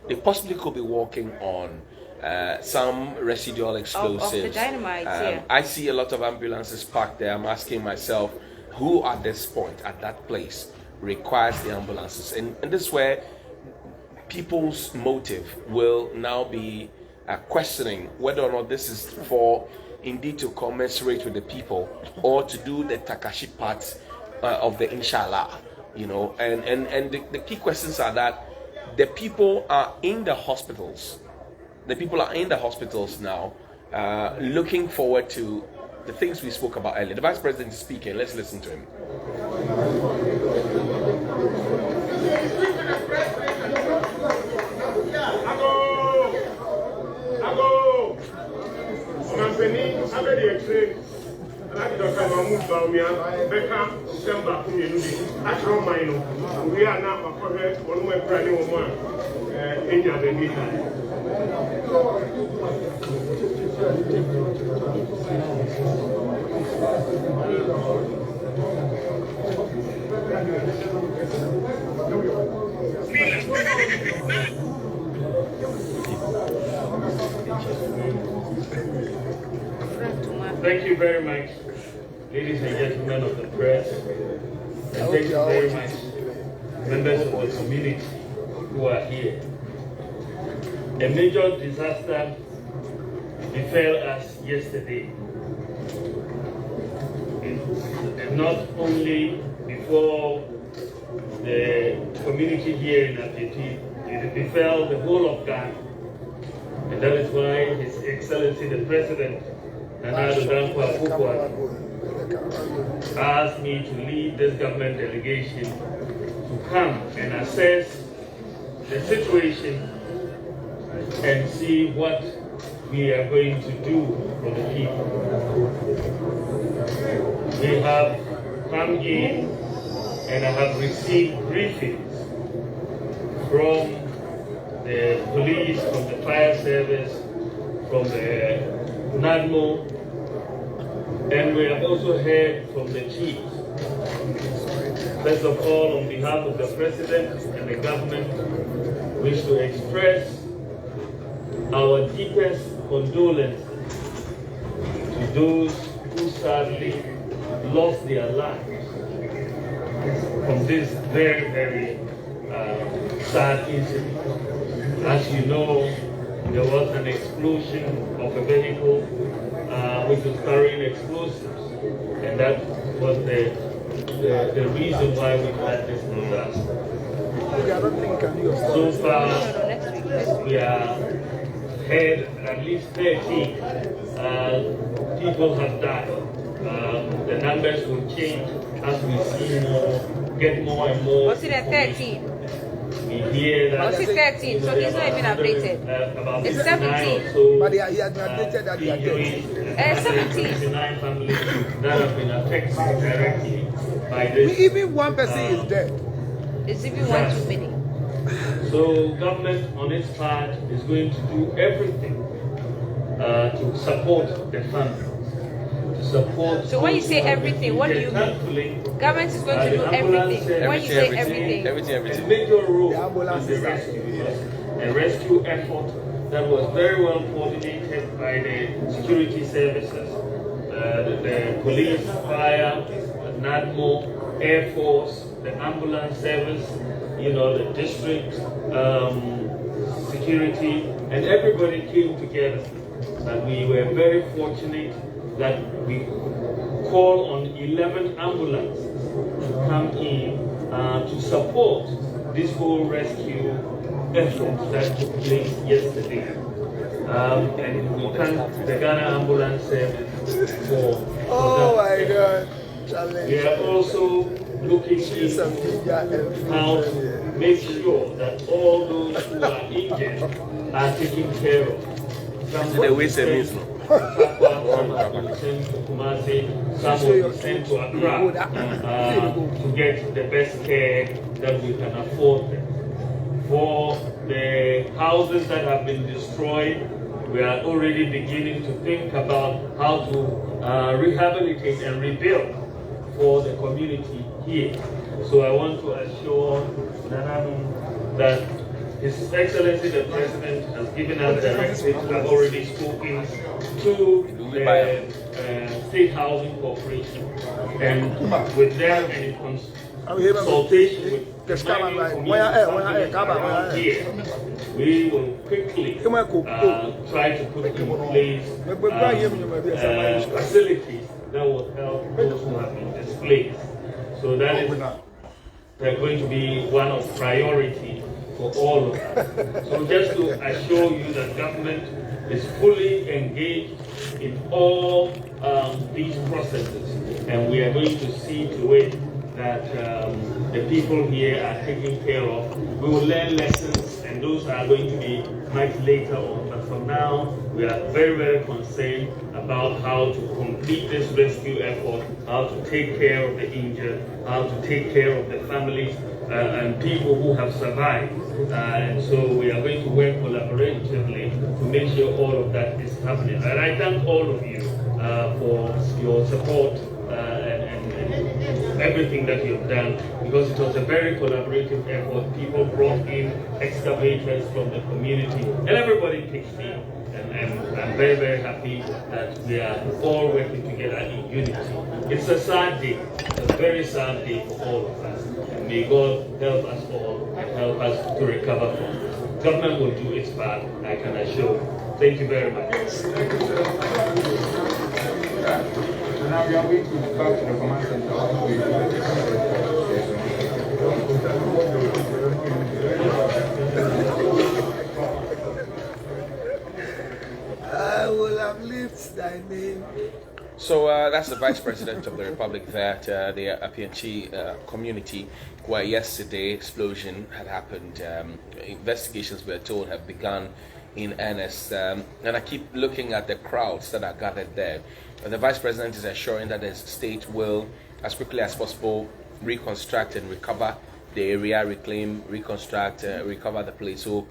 [SPEAKER 3] They possibly could be walking on some residual explosives.
[SPEAKER 1] Of the dynamite, yeah.
[SPEAKER 3] I see a lot of ambulances parked there. I'm asking myself, who at this point, at that place, requires the ambulances? And this is where people's motive will now be questioning whether or not this is for indeed to commensurate with the people or to do the Takashi part of the Inshallah, you know. And the key questions are that the people are in the hospitals. The people are in the hospitals now, looking forward to the things we spoke about earlier. The Vice President is speaking. Let's listen to him.
[SPEAKER 7] Thank you very much, ladies and gentlemen of the press, and thank you very much, members of the community who are here. A major disaster befell us yesterday. And not only before the community here in Apeti, it befell the whole of Ghana. And that is why His Excellency the President, Nana Dankwa Akufo-Addo, asked me to lead this government delegation to come and assess the situation and see what we are going to do for the people. We have come in and I have received briefings from the police, from the fire service, from the NADMO, and we have also heard from the chief. First of all, on behalf of the President and the government, we wish to express our deepest condolences to those who sadly lost their lives from this very, very sad incident. As you know, there was an explosion of a vehicle which was carrying explosives, and that was the reason why we had this disaster. So far, we are had at least 13 people have died. The numbers will change as we see get more and more.
[SPEAKER 1] What's it at 13?
[SPEAKER 7] We hear that.
[SPEAKER 1] What's it 13? So he's not even updated.
[SPEAKER 7] About
[SPEAKER 1] It's 17.
[SPEAKER 7] So,
[SPEAKER 2] But he has updated that they are dead.
[SPEAKER 1] 17.
[SPEAKER 7] 79 families that have been affected directly by this.
[SPEAKER 2] Even one person is dead.
[SPEAKER 1] It's even one too many.
[SPEAKER 7] So government on its part is going to do everything to support the family. To support.
[SPEAKER 1] So when you say everything, what do you mean? Government is going to do everything. When you say everything.
[SPEAKER 7] It's a major role in the rescue. A rescue effort that was very well coordinated by the security services, the police, fire, NADMO, Air Force, the ambulance service, the district security, and everybody came together. And we were very fortunate that we called on 11 ambulances to come in to support this whole rescue effort that took place yesterday. And we thank the Ghana Ambulance Service for
[SPEAKER 2] Oh
[SPEAKER 7] that.
[SPEAKER 2] my God.
[SPEAKER 7] We are also looking into how to make sure that all those who are injured are taken care of. Some will be sent to Kumasi, some will be sent to Accra to get the best care that we can afford them. For the houses that have been destroyed, we are already beginning to think about how to rehabilitate and rebuild for the community here. So I want to assure Nanam that His Excellency the President has given us directives. I've already spoken to the State Housing Corporation, and with them and in consultation with the mining community around here, we will quickly try to put in place facilities that will help those who have been displaced. So that is going to be one of priority for all of us. So just to assure you that government is fully engaged in all these processes, and we are going to see to it that the people here are taken care of. We will learn lessons, and those are going to be much later on. But for now, we are very, very concerned about how to complete this rescue effort, how to take care of the injured, how to take care of the families and people who have survived. And so we are going to work collaboratively to make sure all of that is happening. And I thank all of you for your support and everything that you have done, because it was a very collaborative effort. People brought in excavators from the community, and everybody pitched in. And I'm very, very happy that we are all working together in unity. It's a sad day, it's a very sad day for all of us. And may God help us all and help us to recover from it. Government will do its part, I can assure you. Thank you very much.
[SPEAKER 8] Now we are going to back to the command center.
[SPEAKER 2] I will uplift thy name.
[SPEAKER 3] So that's the Vice President of the Republic there at the Apianchi community, where yesterday explosion had happened. Investigations, we're told, have begun in earnest. And I keep looking at the crowds that are gathered there. The Vice President is assuring that the state will, as quickly as possible, reconstruct and recover the area, reclaim, reconstruct, recover the place, so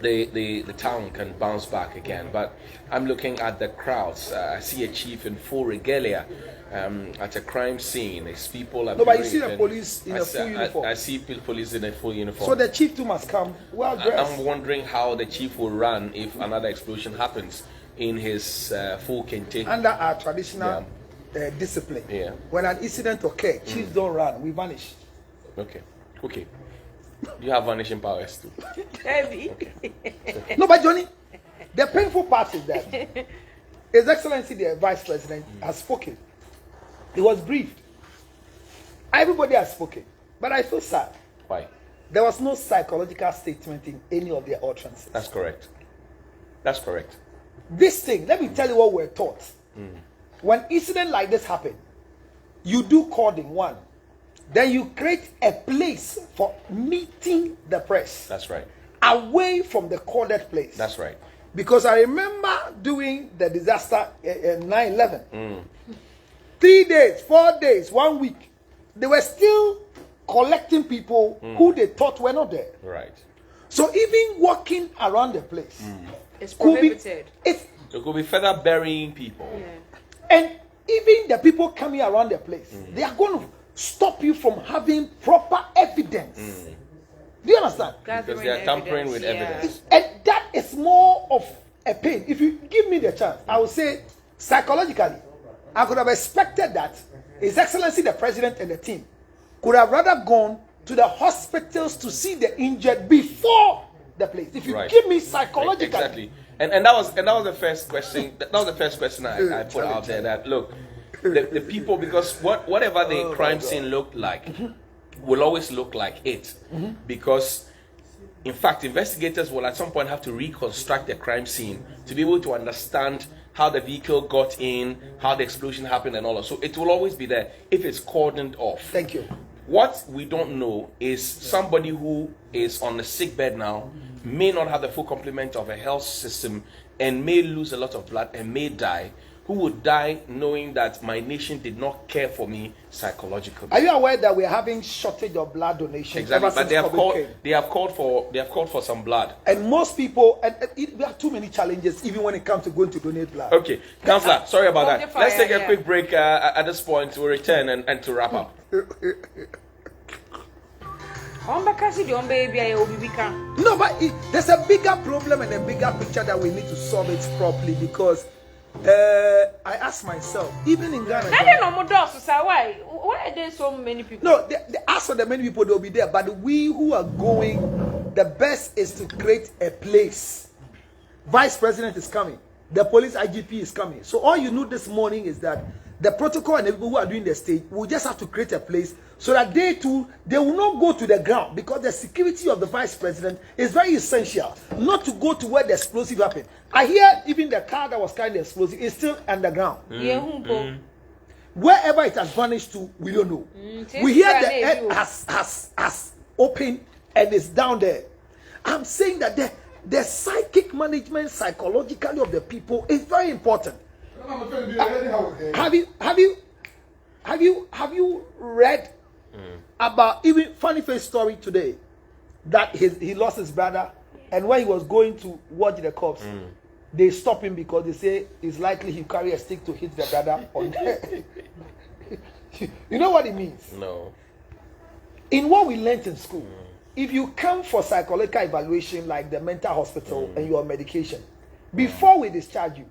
[SPEAKER 3] the town can bounce back again. But I'm looking at the crowds. I see a chief in full regalia at a crime scene. It's people are.
[SPEAKER 2] No, but you see the police in a full uniform.
[SPEAKER 3] I see police in a full uniform.
[SPEAKER 2] So the chief too must come well dressed.
[SPEAKER 3] I'm wondering how the chief will run if another explosion happens in his full kente.
[SPEAKER 2] Under our traditional discipline, when an incident occurs, chiefs don't run, we vanish.
[SPEAKER 3] Okay. You have vanishing powers too.
[SPEAKER 1] Heavy.
[SPEAKER 2] No, but Johnny, the painful part is that His Excellency the Vice President has spoken. He was briefed. Everybody has spoken. But I feel sad.
[SPEAKER 3] Why?
[SPEAKER 2] There was no psychological statement in any of their utterances.
[SPEAKER 3] That's correct. That's correct.
[SPEAKER 2] This thing, let me tell you what we're taught. When incident like this happen, you do cording one. Then you create a place for meeting the press.
[SPEAKER 3] That's right.
[SPEAKER 2] Away from the corded place.
[SPEAKER 3] That's right.
[SPEAKER 2] Because I remember doing the disaster 9/11. 3 days, 4 days, 1 week. They were still collecting people who they thought were not there.
[SPEAKER 3] Right.
[SPEAKER 2] So even walking around the place,
[SPEAKER 1] It's prohibited.
[SPEAKER 2] It
[SPEAKER 3] could be further burying people.
[SPEAKER 1] Yeah.
[SPEAKER 2] and even the people coming around the place, they are going to stop you from having proper evidence. Do you understand?
[SPEAKER 3] Because they are tampering with evidence.
[SPEAKER 2] And that is more of a pain. If you give me the chance, I would say psychologically, I could have expected that His Excellency the President and the team could have rather gone to the hospitals to see the injured before the place. If you give me psychologically.
[SPEAKER 3] Exactly. And that was the first question. That was the first question I put out there. That look, the people, because whatever the crime scene looked like will always look like it, because in fact investigators will at some point have to reconstruct the crime scene to be able to understand how the vehicle got in, how the explosion happened, and all that. So it will always be there if it's cordoned off.
[SPEAKER 2] Thank you.
[SPEAKER 3] What we don't know is somebody who is on the sick bed now may not have the full complement of a health system and may lose a lot of blood and may die, who would die knowing that my nation did not care for me psychologically.
[SPEAKER 2] Are you aware that we're having shortage of blood donation?
[SPEAKER 3] Exactly, but they have called for some blood.
[SPEAKER 2] And most people, we have too many challenges even when it comes to going to donate blood.
[SPEAKER 3] Okay, Councillor, sorry about that. Let's take a quick break at this point. We'll return and to wrap up.
[SPEAKER 2] No, but there's a bigger problem and a bigger picture that we need to solve it properly, because I ask myself, even in Ghana.
[SPEAKER 1] Why are there so many people?
[SPEAKER 2] No, as for the many people, they'll be there. But we who are going, the best is to create a place. Vice President is coming. The police IGP is coming. So all you know this morning is that the protocol and the people who are doing the stage will just have to create a place so that they too, they will not go to the ground, because the security of the Vice President is very essential. Not to go to where the explosive happened. I hear even the car that was carrying the explosive is still underground. Wherever it has vanished to, we don't know. We hear the earth has opened and is down there. I'm saying that the psychic management psychologically of the people is very important. Have you read about even funny face story today that he lost his brother, and when he was going to watch the cops, they stop him because they say it's likely he'll carry a stick to hit the brother on the You know what it means?
[SPEAKER 3] No.
[SPEAKER 2] In what we learned in school, if you come for psychological evaluation like the mental hospital and your medication, before we discharge you,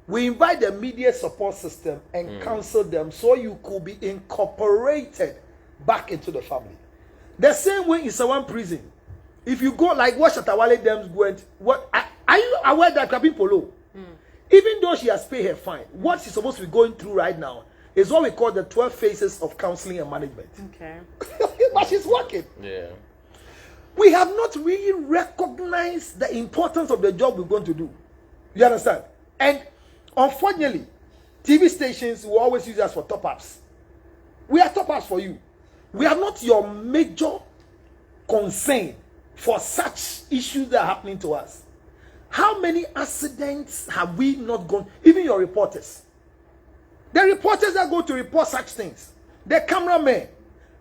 [SPEAKER 2] we invite the media support system and counsel them so you could be incorporated back into the family. The same way in someone prison. If you go like what Shatawale Dems went, are you aware that Krabi Polo, even though she has paid her fine, what she's supposed to be going through right now is what we call the 12 phases of counseling and management.
[SPEAKER 1] Okay.
[SPEAKER 2] But she's working.
[SPEAKER 3] Yeah.
[SPEAKER 2] We have not really recognized the importance of the job we're going to do. You understand? And unfortunately, TV stations will always use us for top-ups. We are top-ups for you. We are not your major concern for such issues that are happening to us. How many accidents have we not gone? Even your reporters. The reporters that go to report such things. The cameramen.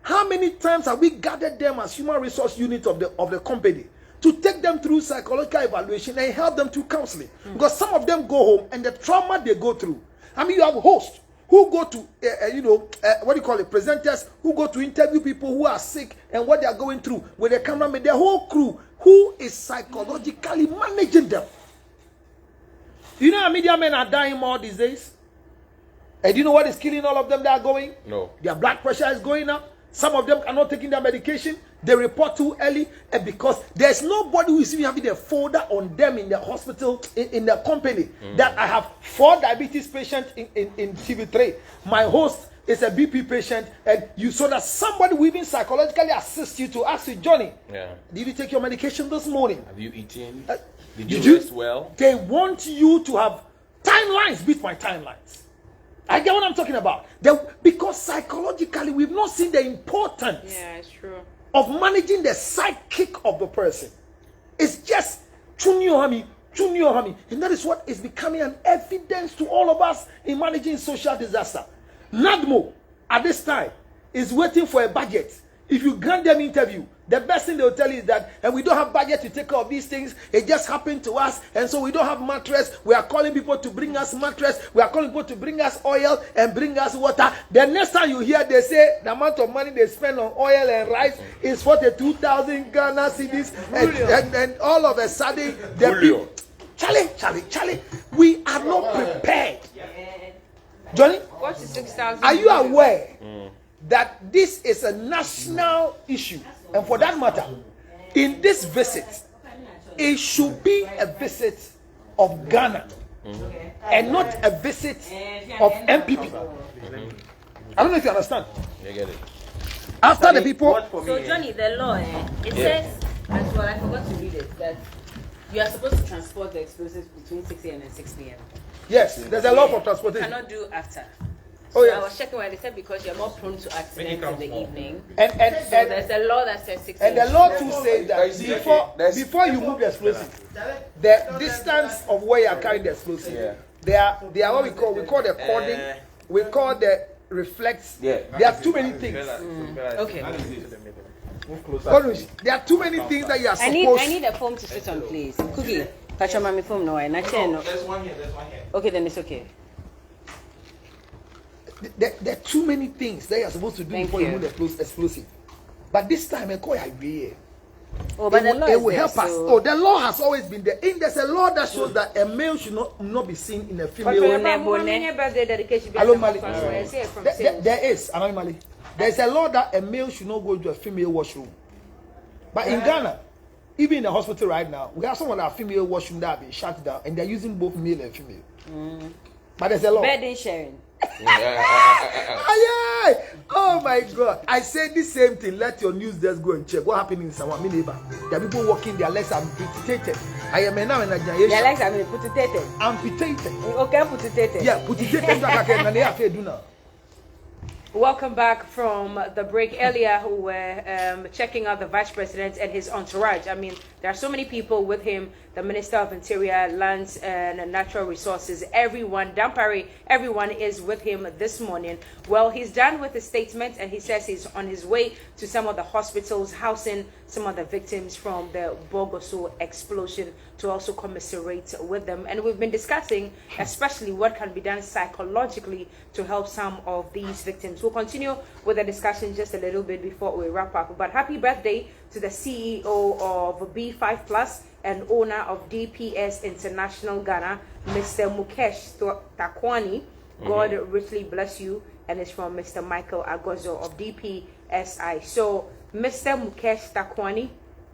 [SPEAKER 2] How many times have we gathered them as human resource units of the company to take them through psychological evaluation and help them through counseling? Because some of them go home and the trauma they go through. I mean, you have hosts who go to, what do you call it, presenters who go to interview people who are sick and what they are going through with the cameraman, the whole crew who is psychologically managing them. You know how media men are dying more these days? And do you know what is killing all of them that are going?
[SPEAKER 3] No.
[SPEAKER 2] Their blood pressure is going up. Some of them are not taking their medication. they report too early, and because there's nobody who is even having a folder on them in the hospital, in the company, that I have 4 diabetes patients in TV3. My host is a BP patient, and you saw that somebody will even psychologically assist you to ask you, Johnny, did you take your medication this morning?
[SPEAKER 3] Have you eaten?
[SPEAKER 2] Did
[SPEAKER 3] you rest well?
[SPEAKER 2] They want you to have timelines, beat my timelines. I get what I'm talking about. Because psychologically, we've not seen the importance
[SPEAKER 1] it's true.
[SPEAKER 2] of managing the psychic of the person. It's just chuniohami. And that is what is becoming an evidence to all of us in managing social disaster. NADMO, at this time, is waiting for a budget. If you grant them interview, the best thing they will tell you is that, and we don't have budget to take care of these things. It just happened to us, and so we don't have mattress. We are calling people to bring us mattress. We are calling people to bring us oil and bring us water. The next time you hear they say the amount of money they spend on oil and rice is 42,000 Ghana cedis, and all of a sudden the people, Charlie, we are not prepared. Johnny,
[SPEAKER 1] 46,000.
[SPEAKER 2] are you aware that this is a national issue? And for that matter, in this visit, it should be a visit of Ghana and not a visit of MPP. I don't know if you understand.
[SPEAKER 3] You get it.
[SPEAKER 2] After the people.
[SPEAKER 9] So, Johnny, the law, it says, as well, I forgot to read it, that you are supposed to transport the explosives between 6 a.m. and 6 p.m.
[SPEAKER 2] Yes, there's a law for
[SPEAKER 9] You
[SPEAKER 2] transportation.
[SPEAKER 9] cannot do after.
[SPEAKER 2] Oh,
[SPEAKER 9] So
[SPEAKER 2] yes.
[SPEAKER 9] I was checking why they said because you're more prone to accidents in the evening.
[SPEAKER 2] And
[SPEAKER 9] So there's a law that says 6
[SPEAKER 2] And
[SPEAKER 9] a.m.
[SPEAKER 2] the law too says that before you move the explosive, the distance of where you are carrying the explosive, they are what we call the cording, we call the reflex. There are too many things.
[SPEAKER 9] Okay.
[SPEAKER 2] There are too many things that you are
[SPEAKER 9] I
[SPEAKER 2] supposed.
[SPEAKER 9] need a phone to sit on, please. Cookie, catch your mommy phone no. And I no.
[SPEAKER 8] There's one here.
[SPEAKER 9] Okay, then it's okay.
[SPEAKER 2] There are too many things that you are supposed to do
[SPEAKER 9] Thank
[SPEAKER 2] before
[SPEAKER 9] you.
[SPEAKER 2] you move the explosive. But this time, I call you.
[SPEAKER 9] Oh, but the law
[SPEAKER 2] It
[SPEAKER 9] is
[SPEAKER 2] will
[SPEAKER 9] there,
[SPEAKER 2] help us.
[SPEAKER 9] so-
[SPEAKER 2] Oh, the law has always been there. There's a law that shows that a male should not be seen in a female.
[SPEAKER 1] Birthday dedication.
[SPEAKER 2] Hello, Mali.
[SPEAKER 1] From
[SPEAKER 2] There is, Anani Mali. There's a law that a male should not go to a female washroom. But in Ghana, even in the hospital right now, we have some of our female washroom that have been shut down, and they're using both male and female. But there's a law.
[SPEAKER 9] Bedding sharing.
[SPEAKER 2] Oh my God! I said the same thing. Let your news desk go and check what happened in Sawan, my neighbor. There are people walking, their legs are amputated. I am now in a generation.
[SPEAKER 9] Their legs are amputated.
[SPEAKER 2] Amputated.
[SPEAKER 9] Okay, amputated.
[SPEAKER 2] Yeah, amputated.
[SPEAKER 1] Welcome back from the break. Earlier, we were checking out the vice president and his entourage. I mean, there are so many people with him. The Minister of Interior, Lands and Natural Resources, everyone, Dampare, everyone is with him this morning. Well, he's done with his statement, and he says he's on his way to some of the hospitals housing some of the victims from the Bogoso explosion to also commiserate with them. And we've been discussing especially what can be done psychologically to help some of these victims. We'll continue with the discussion just a little bit before we wrap up. But happy birthday to the CEO of B5 Plus and owner of DPS International Ghana, Mr. Mukesh Takwani. God richly bless you. And it's from Mr. Michael Agozo of DPSI. So, Mr. Mukesh Takwani,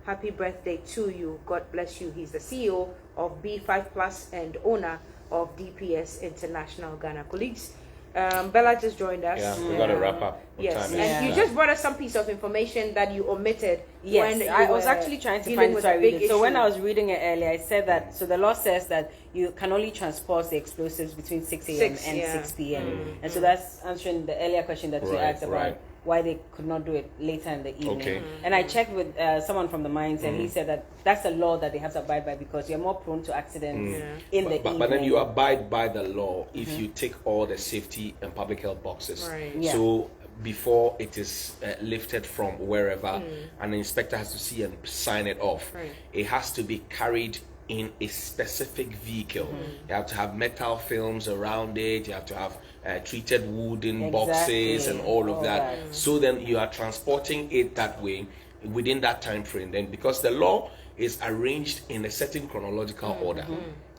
[SPEAKER 1] happy birthday to you. God bless you. He's the CEO of B5 Plus and owner of DPS International Ghana. Colleagues, Bella just joined us.
[SPEAKER 3] Yeah, we got to wrap up.
[SPEAKER 1] Yes, and you just brought us some piece of information that you omitted.
[SPEAKER 9] Yes,
[SPEAKER 1] when
[SPEAKER 9] I was actually trying to find it so I read it. So when I was reading it earlier, I said that, so the law says that you can only transport the explosives between 6 a.m. and 6 p.m. And so that's answering the earlier question that you asked about why they could not do it later in the evening.
[SPEAKER 3] Okay.
[SPEAKER 9] And I checked with someone from the mines, and he said that that's a law that they have to abide by because you're more prone to accidents in the evening.
[SPEAKER 3] But then you abide by the law if you take all the safety and public health boxes.
[SPEAKER 1] Right.
[SPEAKER 9] Yeah.
[SPEAKER 3] So before it is lifted from wherever, an inspector has to see and sign it off.
[SPEAKER 1] Right.
[SPEAKER 3] It has to be carried in a specific vehicle. You have to have metal films around it. You have to have treated wooden boxes and all of that. So then you are transporting it that way within that time frame. Then because the law is arranged in a certain chronological order,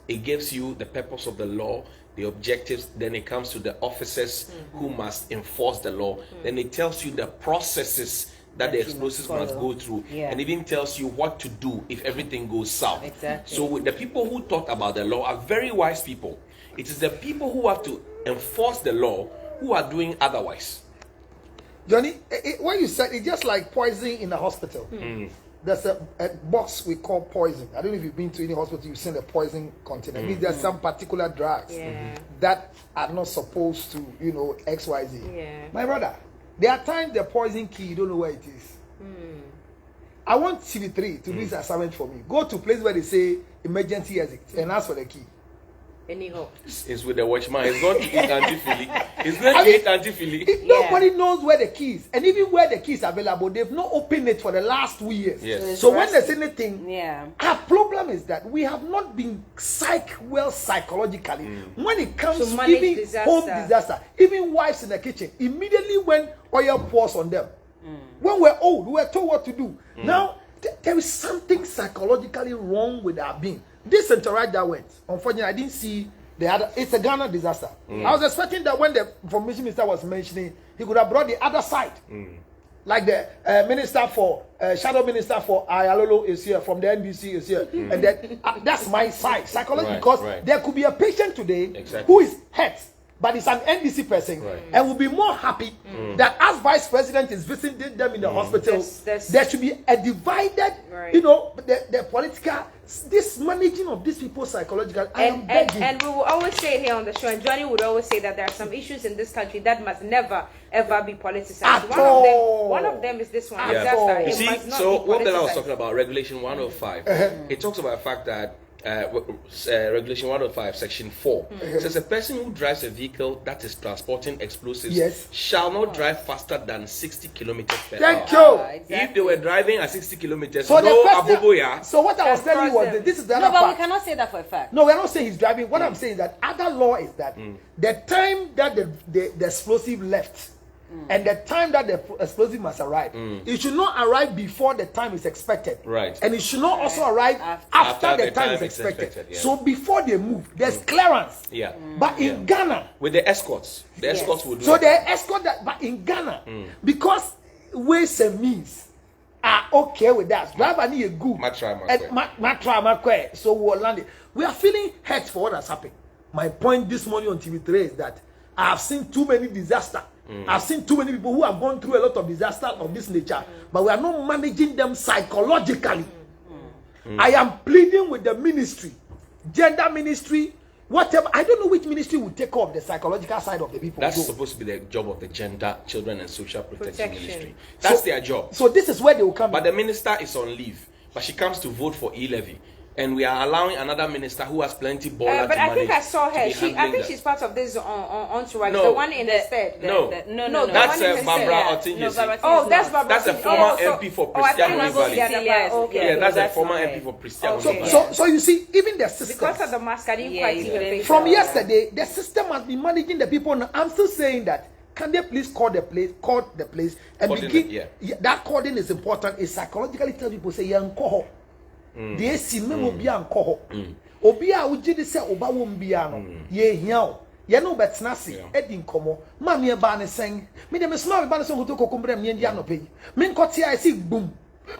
[SPEAKER 3] it gives you the purpose of the law, the objectives, then it comes to the officers who must enforce the law. Then it tells you the processes that the explosives must go through, and even tells you what to do if everything goes south.
[SPEAKER 9] Exactly.
[SPEAKER 3] So the people who talk about the law are very wise people. It is the people who have to enforce the law who are doing otherwise.
[SPEAKER 2] Johnny, what you said, it's just like poisoning in a hospital. There's a box we call poison. I don't know if you've been to any hospital, you've seen a poison container. It means there's some particular drugs that are not supposed to, XYZ.
[SPEAKER 1] Yeah.
[SPEAKER 2] My brother, there are times the poison key, you don't know where it is. I want TV3 to do this assignment for me. Go to a place where they say emergency exit and ask for the key.
[SPEAKER 1] Anyhow.
[SPEAKER 3] It's with the watchman. It's going to eat anti-philly. It's going to eat anti-philly.
[SPEAKER 2] If nobody knows where the key is, and even where the key is available, they've not opened it for the last 2 years.
[SPEAKER 3] Yes.
[SPEAKER 2] So when there's anything,
[SPEAKER 9] Yeah.
[SPEAKER 2] our problem is that we have not been well psychologically when it comes
[SPEAKER 1] To
[SPEAKER 2] to
[SPEAKER 1] manage
[SPEAKER 2] even
[SPEAKER 1] disaster.
[SPEAKER 2] home disaster. Even wives in the kitchen, immediately when oil pours on them, when we're old, we were told what to do. Now there is something psychologically wrong with our being. This entourage that went, unfortunately, I didn't see the other. It's a Ghana disaster. I was expecting that when the information minister was mentioning, he could have brought the other side. Like the minister for shadow minister for Ayalolo is here, from the NBC is here, and then that's my side psychology, because there could be a patient today who is hurt, but it's an NDC person, and will be more happy that as vice president is visiting them in the hospital, there should be a divided, the political, this managing of these people psychological.
[SPEAKER 1] And we will always say it here on the show, and Johnny would always say that there are some issues in this country that must never ever be politicized. One of them is this one.
[SPEAKER 3] Yeah. You see, so what Bella was talking about, Regulation 105, it talks about the fact that Regulation 105, Section 4 says a person who drives a vehicle that is transporting explosives shall not drive faster than 60 kilometers per hour.
[SPEAKER 2] Thank you.
[SPEAKER 9] Exactly.
[SPEAKER 3] If they were driving at 60 kilometers,
[SPEAKER 2] So
[SPEAKER 3] no
[SPEAKER 2] the
[SPEAKER 3] aboboya.
[SPEAKER 2] So what I was telling you was that this is the other
[SPEAKER 9] No, but
[SPEAKER 2] part.
[SPEAKER 9] we cannot say that for a fact.
[SPEAKER 2] No, we're not saying he's driving. What I'm saying is that other law is that the time that the explosive left and the time that the explosive must arrive, it should not arrive before the time is expected.
[SPEAKER 3] Right.
[SPEAKER 2] And it should not also arrive after the time is expected. So before they move, there's clearance.
[SPEAKER 3] Yeah.
[SPEAKER 2] But in Ghana,
[SPEAKER 3] with the escorts will do
[SPEAKER 2] so
[SPEAKER 3] it.
[SPEAKER 2] the escort that, but in Ghana, because ways and means are okay with that. Driver need a good. So we'll land it. We are feeling hurt for what has happened. My point this morning on TV3 is that I have seen too many disasters. I've seen too many people who have gone through a lot of disasters of this nature, but we are not managing them psychologically. I am pleading with the ministry, gender ministry, whatever. I don't know which ministry will take off the psychological side of the people.
[SPEAKER 3] That's supposed to be the job of the Gender, Children and Social Protection Ministry. That's their job.
[SPEAKER 2] So this is where they will come.
[SPEAKER 3] But the minister is on leave, but she comes to vote for e-levy. And we are allowing another minister who has plenty baller
[SPEAKER 1] but
[SPEAKER 3] to
[SPEAKER 1] I think
[SPEAKER 3] manage
[SPEAKER 1] I saw her. I think she's part of this entourage. The one in the stead.
[SPEAKER 3] No, that's Barbara Otinjesi.
[SPEAKER 1] Oh, that's Barbara.
[SPEAKER 3] That's a former MP for Christian Valley.
[SPEAKER 1] Yeah,
[SPEAKER 3] that's a former MP for Christian Valley.
[SPEAKER 2] So you see, even the system.
[SPEAKER 1] Because of the mask, I didn't quite see her face.
[SPEAKER 2] From yesterday, the system has been managing the people. Now, I'm still saying that. Can they please call the place, and begin? That calling is important. It psychologically tells people, say, "Yeah, call." They see me will be anko. Obia ujidi se oba wumbiano. Ye hiao. Ye no betnasi. Edin komo. Mami eba ne sing. Me de me small eba ne sing kuto kokumbre me ndi anope. Me nkoti I see boom.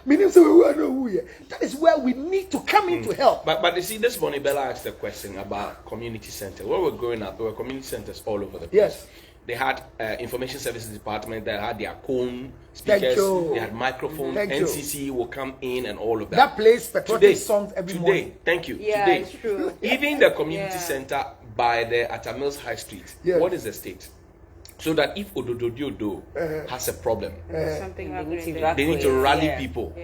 [SPEAKER 2] Meaning so we know who here. That is where we need to come in to help.
[SPEAKER 3] But you see, this morning Bella asked a question about community center. Where we're growing up, there were community centers all over the place.
[SPEAKER 2] Yes.
[SPEAKER 3] They had information services department that had their own speakers. They had microphones. NCC will come in and all of that.
[SPEAKER 2] That plays patriotic songs every morning.
[SPEAKER 3] Thank you.
[SPEAKER 1] Yeah,
[SPEAKER 3] today,
[SPEAKER 1] it's true.
[SPEAKER 3] Even the community center by the Atta Mills High Street. What is the state? So that if Odododiodo has a problem,
[SPEAKER 1] something
[SPEAKER 3] they need to rally people.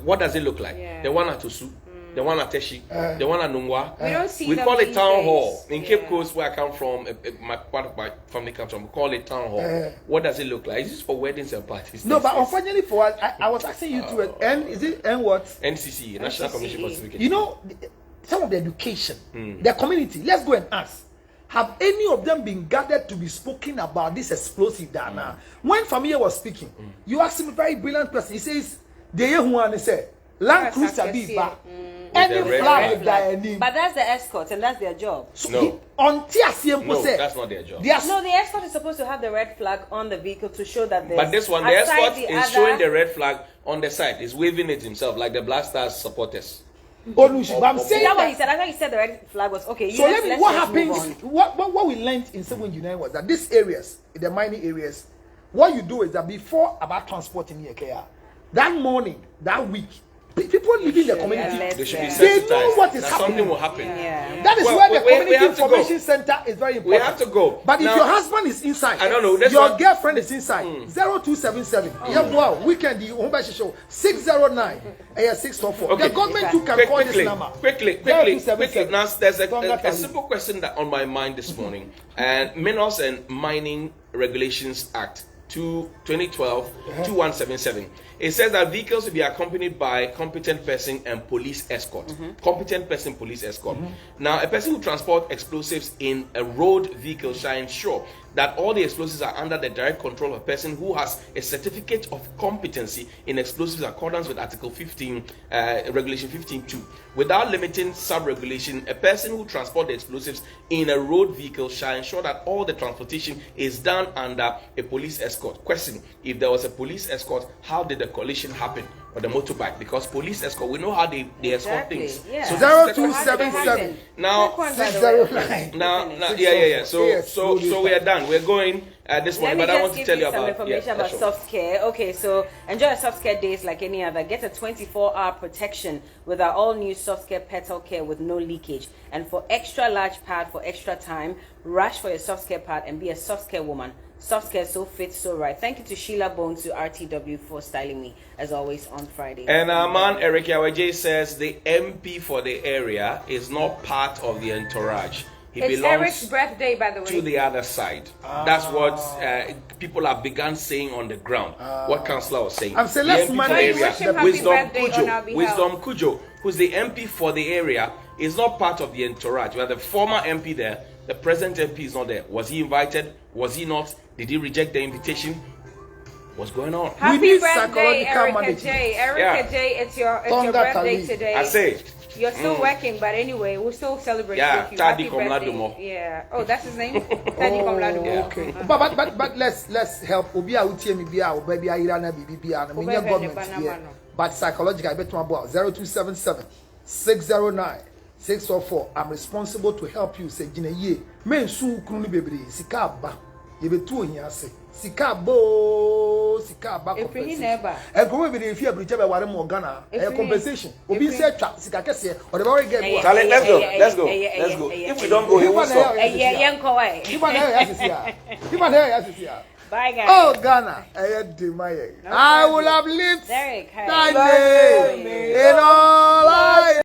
[SPEAKER 3] What does it look like? The one at Osu, the one at Teshi, the one at Nungwa.
[SPEAKER 1] We don't see
[SPEAKER 3] we
[SPEAKER 1] them
[SPEAKER 3] call it
[SPEAKER 1] these
[SPEAKER 3] town
[SPEAKER 1] days.
[SPEAKER 3] hall. In Cape Coast, where I come from, my part of my family comes from, we call it town hall. What does it look like? Is this for weddings and parties?
[SPEAKER 2] No, but unfortunately for us, I was asking you to is it N what?
[SPEAKER 3] NCC, National Commission for Civic Education.
[SPEAKER 2] You know, some of the education, the community. Let's go and ask. Have any of them been gathered to be spoken about this explosive that now? When Familia was speaking, you asked him a very brilliant person. He says, "The who said, Land Cruiser be back." any
[SPEAKER 3] red
[SPEAKER 2] flag
[SPEAKER 3] flag.
[SPEAKER 2] with their name.
[SPEAKER 9] But that's the escort, and that's their job.
[SPEAKER 2] So
[SPEAKER 3] No.
[SPEAKER 2] on TSM,
[SPEAKER 3] No, that's not their job.
[SPEAKER 9] No, the escort is supposed to have the red flag on the vehicle to show that there's.
[SPEAKER 3] But this one, the
[SPEAKER 9] aside
[SPEAKER 3] escort
[SPEAKER 9] the
[SPEAKER 3] is
[SPEAKER 9] other-
[SPEAKER 3] showing the red flag on the side. He's waving it himself, like the Black Stars supporters.
[SPEAKER 2] Oh, no, but I'm
[SPEAKER 9] Is
[SPEAKER 2] saying
[SPEAKER 9] that what
[SPEAKER 2] that.
[SPEAKER 9] he said? I thought he said the red flag was okay.
[SPEAKER 2] So what happens? What we learned in civil engineering was that these areas, the mining areas, what you do is that before about transporting here, that morning, that week, people living in the community,
[SPEAKER 3] They should be
[SPEAKER 2] they
[SPEAKER 3] sensitized.
[SPEAKER 2] know what is
[SPEAKER 3] that
[SPEAKER 2] happening.
[SPEAKER 3] something will happen.
[SPEAKER 9] Yeah.
[SPEAKER 2] That is
[SPEAKER 3] Well,
[SPEAKER 2] where the
[SPEAKER 3] we
[SPEAKER 2] community
[SPEAKER 3] have to go.
[SPEAKER 2] information center is very important.
[SPEAKER 3] We have to go.
[SPEAKER 2] But
[SPEAKER 3] Now-
[SPEAKER 2] if your husband is inside,
[SPEAKER 3] I don't know, that's
[SPEAKER 2] your
[SPEAKER 3] what-
[SPEAKER 2] girlfriend is inside, 0277. Yeah, wow, weekend, the home show 609 644.
[SPEAKER 3] Okay.
[SPEAKER 2] The government too can call this number.
[SPEAKER 3] Quickly.
[SPEAKER 2] 0277.
[SPEAKER 3] Now, there's
[SPEAKER 2] Stronger
[SPEAKER 3] a
[SPEAKER 2] than
[SPEAKER 3] simple question that on my mind this morning. And Minerals and Mining Regulations Act 2012 2177. It says that vehicles will be accompanied by competent person and police escort. Competent person, police escort. Now, a person who transports explosives in a road vehicle shall ensure that all the explosives are under the direct control of a person who has a certificate of competency in explosives in accordance with Article 15, Regulation 15.2. Without limiting sub-regulation, a person who transports the explosives in a road vehicle shall ensure that all the transportation is done under a police escort. Question: if there was a police escort, how did the collision happen on the motorbike? Because police escort, we know how they escort things.
[SPEAKER 9] Yeah.
[SPEAKER 3] So
[SPEAKER 2] 0277.
[SPEAKER 3] now,
[SPEAKER 9] Quick one, by the way.
[SPEAKER 3] now, yeah. So we are done. We're going this
[SPEAKER 9] Let
[SPEAKER 3] morning,
[SPEAKER 9] me
[SPEAKER 3] but I
[SPEAKER 9] just
[SPEAKER 3] want to
[SPEAKER 9] give
[SPEAKER 3] tell
[SPEAKER 9] you
[SPEAKER 3] you
[SPEAKER 9] some
[SPEAKER 3] about
[SPEAKER 9] information about
[SPEAKER 3] sure.
[SPEAKER 9] soft care. Okay, so enjoy a soft care days like any other. Get a 24-hour protection with our all-new soft care petal care with no leakage. And for extra large pad for extra time, rush for your soft care pad and be a soft care woman. Soft care, so fit, so right. Thank you to Sheila Bones to RTW for styling me as always on Friday.
[SPEAKER 3] And our man Eric Yawaje says the MP for the area is not part of the entourage. He
[SPEAKER 1] It's
[SPEAKER 3] belongs
[SPEAKER 1] Eric's birthday, by the way.
[SPEAKER 3] to the other side. That's what people have begun saying on the ground. What Councillor was saying.
[SPEAKER 2] I'm saying,
[SPEAKER 3] The
[SPEAKER 2] let's
[SPEAKER 3] MP
[SPEAKER 2] manage
[SPEAKER 3] for the
[SPEAKER 1] wish
[SPEAKER 3] area,
[SPEAKER 1] him happy
[SPEAKER 3] Wisdom
[SPEAKER 1] birthday on our behalf.
[SPEAKER 3] Wisdom Kujo, who's the MP for the area, is not part of the entourage. We have the former MP there. The present MP is not there. Was he invited? Was he not? Did he reject the invitation? What's going on?
[SPEAKER 1] Happy
[SPEAKER 2] need
[SPEAKER 1] birthday,
[SPEAKER 2] psychological
[SPEAKER 1] Erica
[SPEAKER 2] management.
[SPEAKER 1] J. Erica
[SPEAKER 3] Yeah.
[SPEAKER 1] J, it's your
[SPEAKER 2] Thunder
[SPEAKER 1] birthday
[SPEAKER 2] Kali.
[SPEAKER 1] today.
[SPEAKER 3] I say,
[SPEAKER 1] You're still working, but anyway, we'll still celebrate
[SPEAKER 3] Yeah,
[SPEAKER 1] with you.
[SPEAKER 3] Tadi
[SPEAKER 1] Happy
[SPEAKER 3] Komladumo.
[SPEAKER 1] birthday. Yeah. Oh, that's his name? Tadi Komladumo.
[SPEAKER 2] Okay. But let's help. Obi a utie mi bia o baby ayira na bibi bia na menya
[SPEAKER 1] Obe
[SPEAKER 2] government
[SPEAKER 1] Banama
[SPEAKER 2] here.
[SPEAKER 1] no.
[SPEAKER 2] But psychological bet my boy 0277 609 604. I'm responsible to help you say gina ye. Men su kunu ni bebre sika ba. Ye betu ohia se. Sika ba
[SPEAKER 1] If he never.
[SPEAKER 2] e go be dey fear bridge be ware mo Ghana compensation. Obi say twa sika kese or the very get go.
[SPEAKER 3] Charlie, let's go. If we don't go, he won't stop.
[SPEAKER 9] Bye, guys.
[SPEAKER 2] Oh, Ghana, I will have lived
[SPEAKER 9] Derek, hi.
[SPEAKER 2] that day in all I